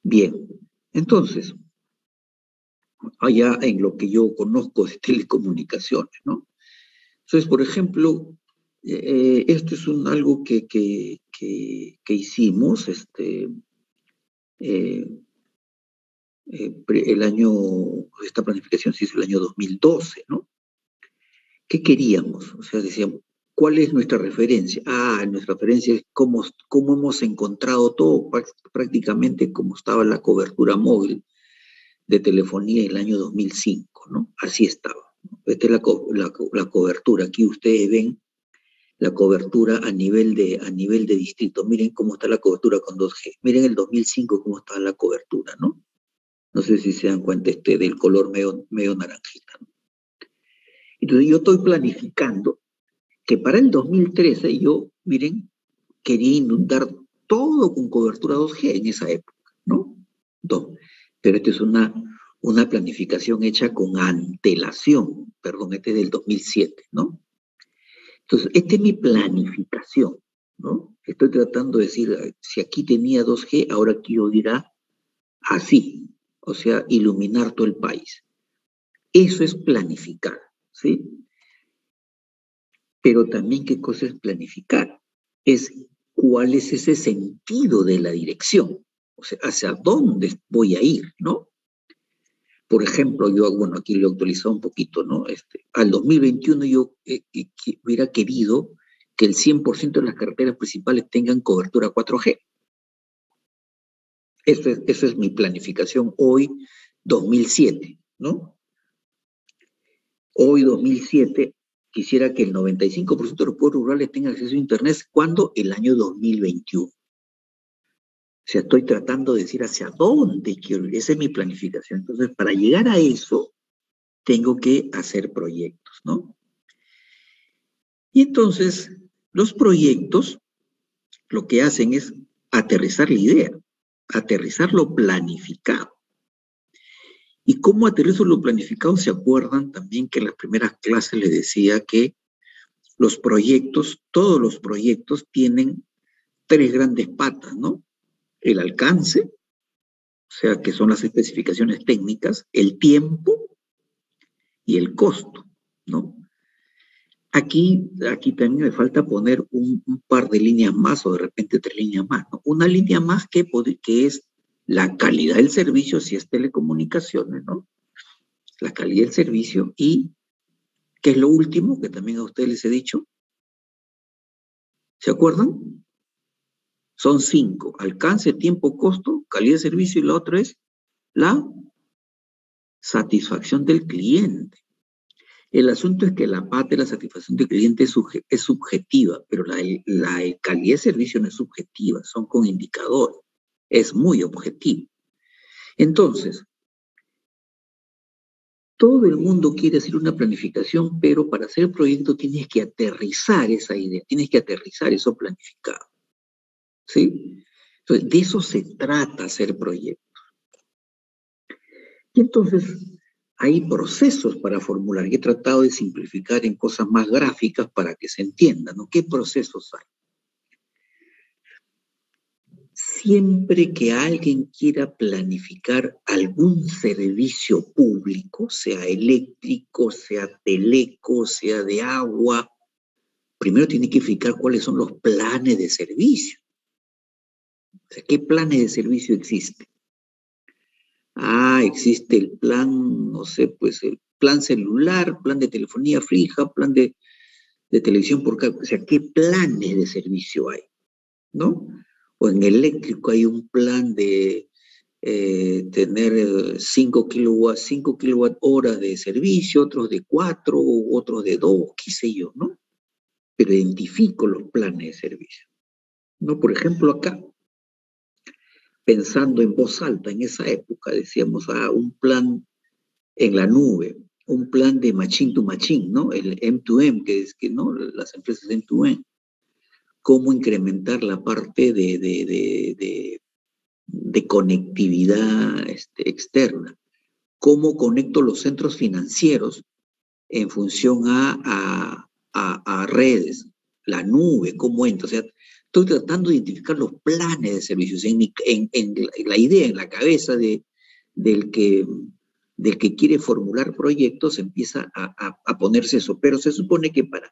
Bien, entonces, allá en lo que yo conozco de telecomunicaciones, ¿no? Entonces, por ejemplo, esto es algo que hicimos, esta planificación se hizo el año 2012, ¿no? ¿Qué queríamos? O sea, decíamos, ¿cuál es nuestra referencia? Nuestra referencia es cómo hemos encontrado todo, prácticamente como estaba la cobertura móvil de telefonía en el año 2005, ¿no? Así estaba. Esta es la cobertura. Aquí ustedes ven la cobertura a nivel de distrito. Miren cómo está la cobertura con 2G. Miren el 2005 cómo está la cobertura, ¿no? No sé si se dan cuenta del color medio naranjita, ¿no? Entonces yo estoy planificando que para el 2013 yo, miren, quería inundar todo con cobertura 2G en esa época, ¿no? Pero esta es una planificación hecha con antelación, perdón, este es del 2007, ¿no? Entonces, esta es mi planificación, ¿no? Estoy tratando de decir, si aquí tenía 2G, ahora quiero ir a así, o sea, iluminar todo el país. Eso es planificar, ¿sí? Pero también, ¿qué cosa es planificar? Es cuál es ese sentido de la dirección, o sea, hacia dónde voy a ir, ¿no? Por ejemplo, yo, bueno, aquí lo he actualizado un poquito, ¿no? Al 2021 yo hubiera querido que el 100% de las carreteras principales tengan cobertura 4G. Eso es mi planificación hoy, 2007, ¿no? Hoy, 2007, quisiera que el 95% de los pueblos rurales tengan acceso a Internet. ¿Cuándo? El año 2021. O sea, estoy tratando de decir hacia dónde quiero ir. Esa es mi planificación. Entonces, para llegar a eso, tengo que hacer proyectos, ¿no? Y entonces, los proyectos lo que hacen es aterrizar la idea, aterrizar lo planificado. ¿Y cómo aterrizo lo planificado? ¿Se acuerdan también que en las primeras clases les decía que los proyectos, todos los proyectos tienen tres grandes patas, ¿no? El alcance, o sea, que son las especificaciones técnicas, el tiempo y el costo, ¿no? Aquí también me falta poner un par de líneas más o de repente 3 líneas más, ¿no? Una línea más que es la calidad del servicio, si es telecomunicaciones, ¿no? La calidad del servicio y, ¿qué es lo último que también a ustedes les he dicho? ¿Se acuerdan? Son 5, alcance, tiempo, costo, calidad de servicio y la otra es la satisfacción del cliente. El asunto es que la parte de la satisfacción del cliente es subjetiva, pero la calidad de servicio no es subjetiva, son con indicadores, es muy objetivo. Entonces, todo el mundo quiere hacer una planificación, pero para hacer el proyecto tienes que aterrizar esa idea, tienes que aterrizar eso planificado, ¿sí? Entonces, de eso se trata hacer proyectos. Y entonces, hay procesos para formular. He tratado de simplificar en cosas más gráficas para que se entiendan, ¿no? ¿Qué procesos hay? Siempre que alguien quiera planificar algún servicio público, sea eléctrico, sea teleco, sea de agua, primero tiene que fijar cuáles son los planes de servicio. O sea, ¿qué planes de servicio existen? Existe el plan, no sé, pues el plan celular, plan de telefonía fija, plan de televisión por cable. O sea, ¿qué planes de servicio hay? ¿No? O en eléctrico hay un plan de tener 5 kilowatt horas de servicio, otros de 4, otros de 2, qué sé yo, ¿no? Pero identifico los planes de servicio, ¿no? Por ejemplo, acá, pensando en voz alta, en esa época decíamos, un plan en la nube, un plan de machine to machine, ¿no? El M2M, que es que, ¿no? Las empresas M2M. Cómo incrementar la parte de conectividad externa, cómo conecto los centros financieros en función a redes, la nube, cómo entra. O sea, estoy tratando de identificar los planes de servicios en la idea, en la cabeza del que quiere formular proyectos, empieza a ponerse eso. Pero se supone que para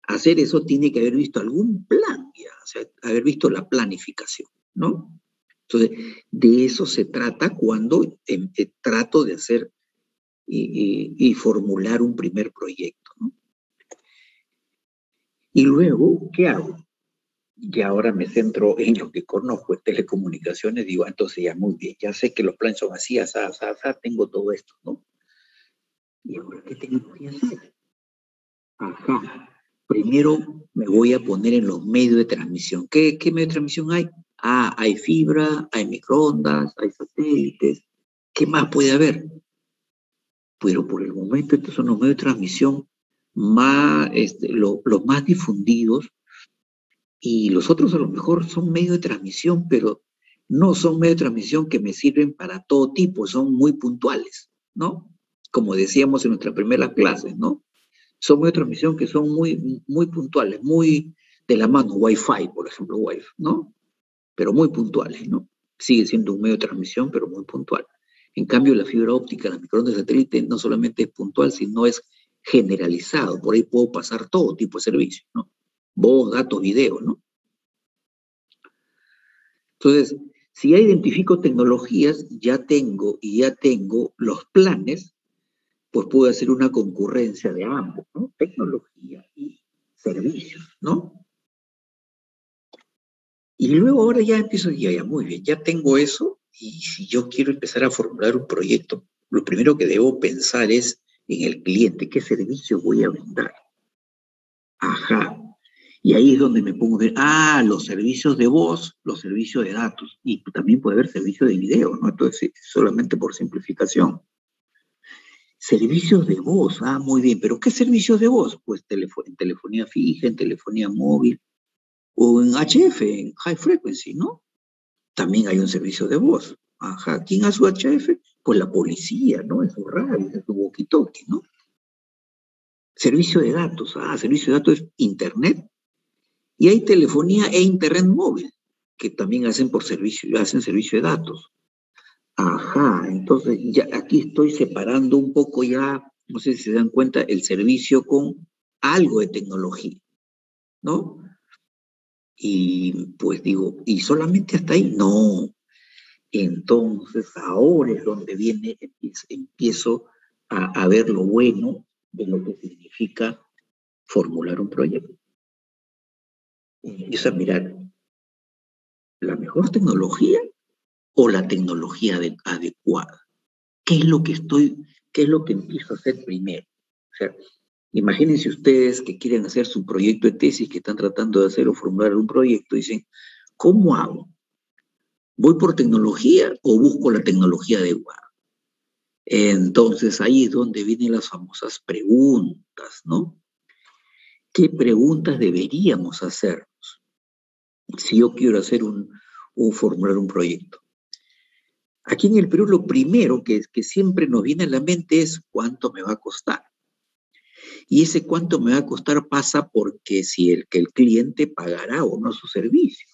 hacer eso tiene que haber visto algún plan, ya, o sea, haber visto la planificación, ¿no? Entonces, de eso se trata cuando trato de hacer y formular un primer proyecto, ¿no? Y luego, ¿qué hago? Y ahora me centro en lo que conozco en telecomunicaciones, digo, entonces ya muy bien, ya sé que los planes son así, tengo todo esto, ¿no? ¿Y ahora qué tengo que hacer? Ajá. Primero me voy a poner en los medios de transmisión. ¿Qué medio de transmisión hay? Hay fibra, hay microondas, hay satélites. ¿Qué más puede haber? Pero por el momento estos son los medios de transmisión más, los más difundidos, y los otros a lo mejor son medios de transmisión, pero no son medios de transmisión que me sirven para todo tipo, son muy puntuales, ¿no? Como decíamos en nuestras primeras clases, ¿no? Son medios de transmisión que son muy, muy puntuales, muy de la mano, Wi-Fi, por ejemplo, Wi-Fi, ¿no? Pero muy puntuales, ¿no? Sigue siendo un medio de transmisión, pero muy puntual. En cambio, la fibra óptica, la microondas de satélite, no solamente es puntual, sino es generalizado. Por ahí puedo pasar todo tipo de servicios, ¿no? Voz, datos, video, ¿no? Entonces, si ya identifico tecnologías, ya tengo los planes, pues puedo hacer una concurrencia de ambos, ¿no? Tecnología y servicios, ¿no? Y luego ahora ya empiezo, ya, muy bien, ya tengo eso, y si yo quiero empezar a formular un proyecto, lo primero que debo pensar es en el cliente, ¿qué servicio voy a brindar? Ajá. Y ahí es donde me pongo a ver, los servicios de voz, los servicios de datos, y también puede haber servicios de video, ¿no? Entonces, solamente por simplificación. Servicios de voz, muy bien, pero ¿qué servicios de voz? Pues en telefonía fija, en telefonía móvil, o en HF, en High Frequency, ¿no? También hay un servicio de voz. Ajá, ¿quién hace su HF? Pues la policía, ¿no? En su radio, en su walkie-talkie, ¿no? Servicio de datos, servicio de datos es Internet. Y hay telefonía e Internet móvil, que también hacen servicio de datos. Ajá, entonces ya aquí estoy separando un poco ya, no sé si se dan cuenta, el servicio con algo de tecnología, ¿no? Y pues digo, ¿y solamente hasta ahí? No. Entonces ahora es donde empiezo a ver lo bueno de lo que significa formular un proyecto. Empiezo a mirar la mejor tecnología o la tecnología adecuada. ¿Qué es lo que empiezo a hacer primero? O sea, imagínense ustedes que quieren hacer su proyecto de tesis, que están tratando de hacer o formular un proyecto, y dicen, ¿cómo hago? ¿Voy por tecnología o busco la tecnología adecuada? Entonces ahí es donde vienen las famosas preguntas, ¿no? ¿Qué preguntas deberíamos hacernos si yo quiero hacer formular un proyecto? Aquí en el Perú lo primero que siempre nos viene a la mente es ¿cuánto me va a costar? Y ese cuánto me va a costar pasa porque si el cliente pagará o no su servicio.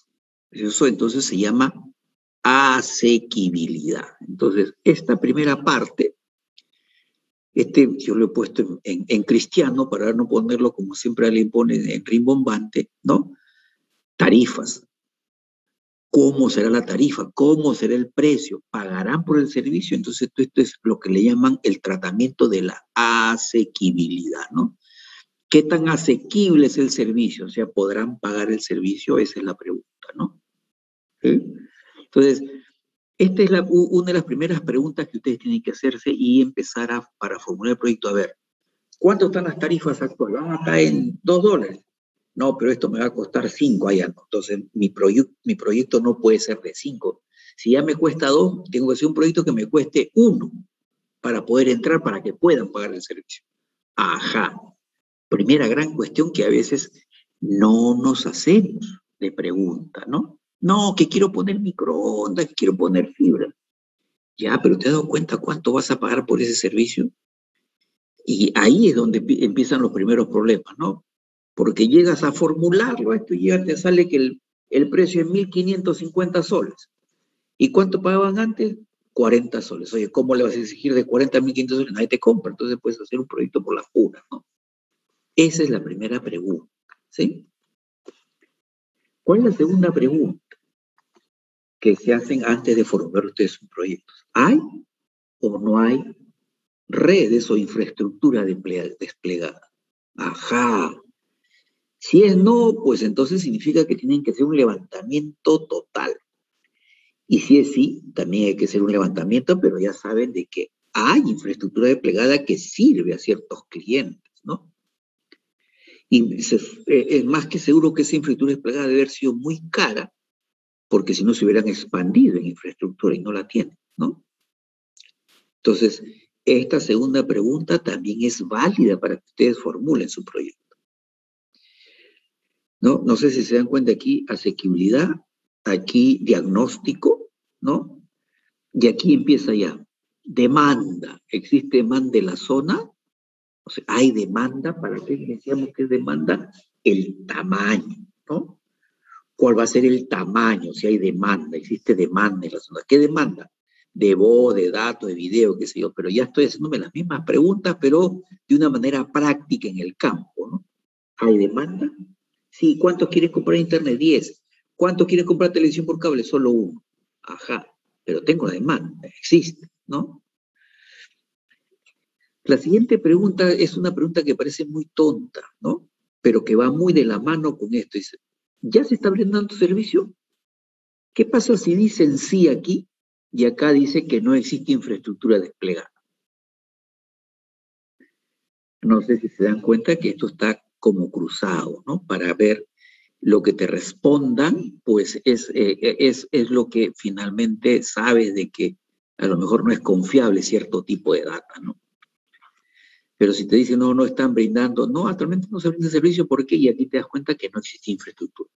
Eso entonces se llama asequibilidad. Entonces, esta primera parte, yo lo he puesto en cristiano para no ponerlo como siempre alguien pone en rimbombante, ¿no? Tarifas. ¿Cómo será la tarifa? ¿Cómo será el precio? ¿Pagarán por el servicio? Entonces, esto es lo que le llaman el tratamiento de la asequibilidad, ¿no? ¿Qué tan asequible es el servicio? O sea, ¿podrán pagar el servicio? Esa es la pregunta, ¿no? ¿Sí? Entonces, esta es una de las primeras preguntas que ustedes tienen que hacerse y empezar para formular el proyecto. A ver, ¿cuánto están las tarifas actuales? Van a estar en $2. No, pero esto me va a costar 5 allá, ¿no? Entonces, mi proyecto no puede ser de 5. Si ya me cuesta 2, tengo que hacer un proyecto que me cueste 1 para poder entrar, para que puedan pagar el servicio. Ajá. Primera gran cuestión que a veces no nos hacemos de pregunta, ¿no? No, que quiero poner microondas, que quiero poner fibra. Ya, pero ¿te has dado cuenta cuánto vas a pagar por ese servicio? Y ahí es donde empiezan los primeros problemas, ¿no? Porque llegas a formularlo esto y ya te sale que el precio es 1.550 soles. ¿Y cuánto pagaban antes? 40 soles. Oye, ¿cómo le vas a exigir de 40 a 1.500 soles? Nadie te compra, entonces puedes hacer un proyecto por las puras, ¿no? Esa es la primera pregunta, ¿sí? ¿Cuál es la segunda pregunta que se hacen antes de formular ustedes un proyecto? ¿Hay o no hay redes o infraestructura desplegada? Ajá. Si es no, pues entonces significa que tienen que hacer un levantamiento total. Y si es sí, también hay que hacer un levantamiento, pero ya saben de que hay infraestructura desplegada que sirve a ciertos clientes, ¿no? Y es más que seguro que esa infraestructura desplegada debe haber sido muy cara, porque si no se hubieran expandido en infraestructura y no la tienen, ¿no? Entonces, esta segunda pregunta también es válida para que ustedes formulen su proyecto. No sé si se dan cuenta aquí, asequibilidad, aquí diagnóstico, ¿no? Y aquí empieza ya, demanda. ¿Existe demanda en la zona? O sea, ¿hay demanda? ¿Para qué decíamos que es demanda? El tamaño, ¿no? cuál va a ser el tamaño, si hay demanda, existe demanda en la zona. ¿Qué demanda? De voz, de datos, de video, qué sé yo, pero ya estoy haciéndome las mismas preguntas, pero de una manera práctica en el campo, ¿no? ¿Hay demanda? Sí, ¿cuántos quieren comprar internet? 10. ¿Cuántos quieren comprar televisión por cable? Solo uno. Ajá, pero tengo demanda, existe, ¿no? La siguiente pregunta es una pregunta que parece muy tonta, ¿no? Pero que va muy de la mano con esto. Dice, ¿ya se está brindando servicio? ¿Qué pasa si dicen sí aquí y acá dice que no existe infraestructura desplegada? No sé si se dan cuenta que esto está como cruzado, ¿no? Para ver lo que te respondan, pues es lo que finalmente sabes de que a lo mejor no es confiable cierto tipo de data, ¿no? Pero si te dicen, no, no están brindando, no, actualmente no se brinda servicio, ¿por qué? Y aquí te das cuenta que no existe infraestructura.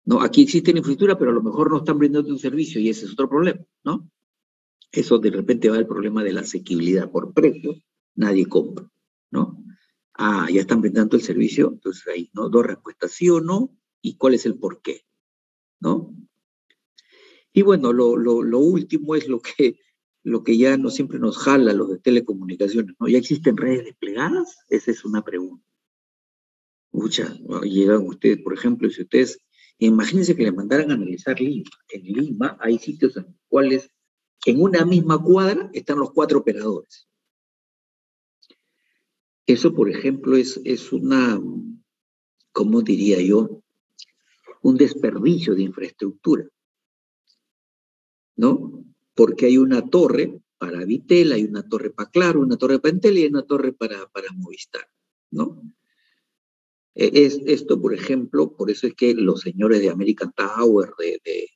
No, aquí existe la infraestructura, pero a lo mejor no están brindando un servicio y ese es otro problema, ¿no? Eso de repente va al problema de la asequibilidad por precio, nadie compra, ¿no? Ah, ya están brindando el servicio, entonces ahí, ¿no? Dos respuestas, sí o no, y cuál es el por qué, ¿no? Y bueno, lo último es lo que ya no siempre nos jala los de telecomunicaciones, ¿no? ¿Ya existen redes desplegadas? Esa es una pregunta. Muchas, llegan ustedes, por ejemplo, si ustedes, imagínense que le mandaran a analizar Lima. En Lima hay sitios en los cuales en una misma cuadra están los 4 operadores. Eso, por ejemplo, es una, ¿cómo diría yo? Un desperdicio de infraestructura, ¿no? Porque hay una torre para Vitel, hay una torre para Claro, una torre para Entel y hay una torre para Movistar, ¿no? Esto, por ejemplo, por eso es que los señores de American Tower, de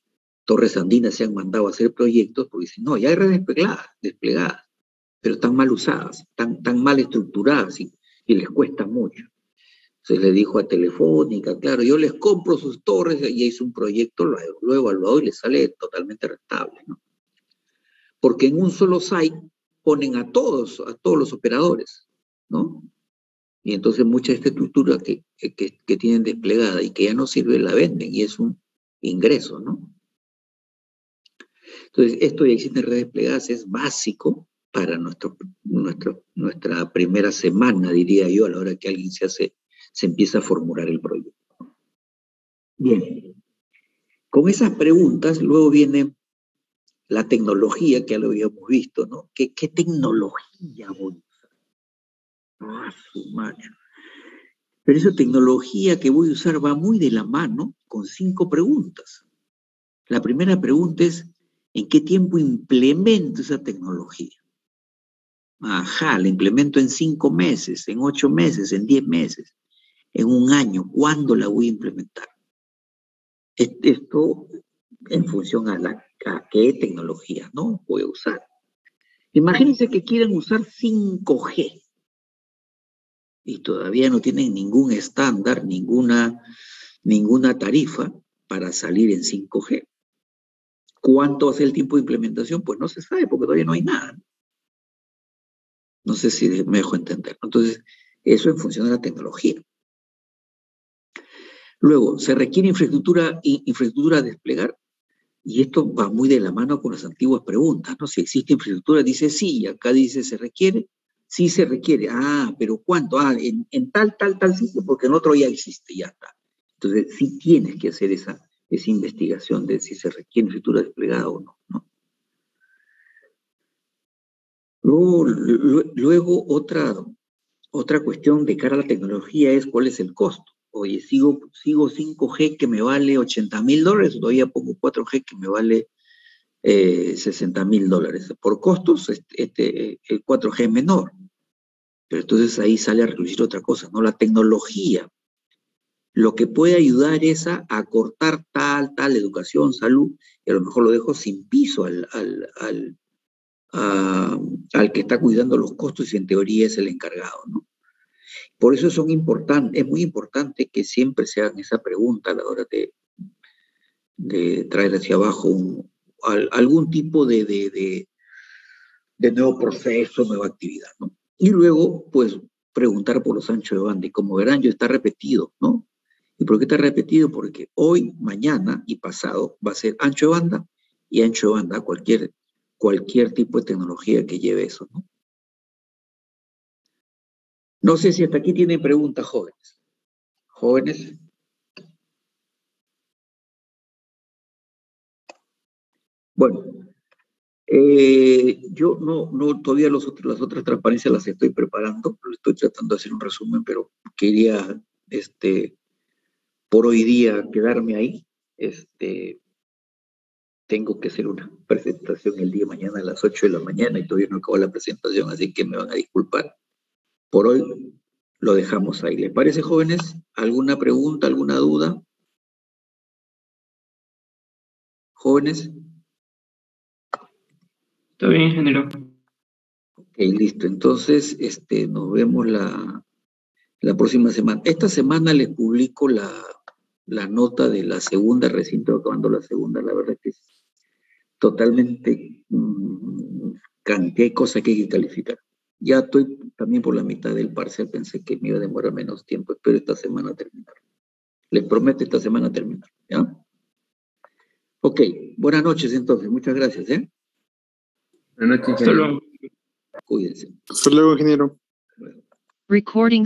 Torres Andinas se han mandado a hacer proyectos, porque dicen, no, ya hay redes desplegadas, pero están mal usadas, tan mal estructuradas y les cuesta mucho. Se le dijo a Telefónica, claro, yo les compro sus torres y hizo un proyecto, lo evaluado y les sale totalmente rentable, ¿no? Porque en un solo site ponen a todos los operadores, ¿no? Y entonces mucha de esta estructura que tienen desplegada y que ya no sirve la venden y es un ingreso, ¿no? Entonces, esto de existen redes desplegadas es básico para nuestra primera semana, diría yo, a la hora que alguien se empieza a formular el proyecto. Bien, con esas preguntas luego viene la tecnología, que ya lo habíamos visto, ¿no? ¿Qué tecnología voy a usar? Ah, su macho. Pero esa tecnología que voy a usar va muy de la mano con 5 preguntas. La primera pregunta es, ¿en qué tiempo implemento esa tecnología? Ajá, la implemento en 5 meses, en 8 meses, en 10 meses, en un año. ¿Cuándo la voy a implementar? Esto en función a qué tecnología, ¿no? Voy a usar. Imagínense que quieren usar 5G y todavía no tienen ningún estándar, ninguna tarifa para salir en 5G. ¿Cuánto va a ser el tiempo de implementación? Pues no se sabe porque todavía no hay nada. No sé si me dejo entender. Entonces, eso en función de la tecnología. Luego, se requiere infraestructura a desplegar, y esto va muy de la mano con las antiguas preguntas, ¿no? Si existe infraestructura, dice sí, y acá dice se requiere, sí se requiere. Ah, pero ¿cuánto? Ah, en tal sitio, porque en otro ya existe, ya está. Entonces, sí tienes que hacer esa investigación de si se requiere infraestructura desplegada o no, ¿no? Luego otra cuestión de cara a la tecnología es cuál es el costo. Oye, sigo 5G que me vale $80,000, todavía pongo 4G que me vale $60,000. Por costos, el 4G es menor. Pero entonces ahí sale a reducir otra cosa, ¿no? La tecnología. Lo que puede ayudar es a acortar tal educación, salud, y a lo mejor lo dejo sin piso al que está cuidando los costos y en teoría es el encargado, ¿no? Por eso es muy importante que siempre se hagan esa pregunta a la hora de traer hacia abajo algún tipo de nuevo proceso, nueva actividad, ¿no? Y luego, pues, preguntar por los anchos de banda. Y como verán, yo está repetido, ¿no? ¿Y por qué está repetido? Porque hoy, mañana y pasado va a ser ancho de banda y ancho de banda cualquier tipo de tecnología que lleve eso, ¿no? No sé si hasta aquí tienen preguntas, jóvenes. ¿Jóvenes? Bueno, yo todavía las otras transparencias las estoy preparando, estoy tratando de hacer un resumen, pero quería, por hoy día quedarme ahí. Tengo que hacer una presentación el día de mañana a las 8 de la mañana y todavía no acabó la presentación, así que me van a disculpar. Por hoy lo dejamos ahí. ¿Les parece, jóvenes? ¿Alguna pregunta, alguna duda? ¿Jóvenes? Está bien, ingeniero. Ok, listo. Entonces, nos vemos la próxima semana. Esta semana les publico la nota de la segunda, recién estoy acabando la segunda, la verdad que es totalmente cantidad de cosas que hay que calificar. Ya estoy también por la mitad del parcial, pensé que me iba a demorar menos tiempo, espero esta semana terminar. Les prometo esta semana terminar, ¿ya? Ok, buenas noches entonces, muchas gracias, ¿eh? Buenas noches, Hasta luego. Cuídense. Hasta luego, ingeniero. Recording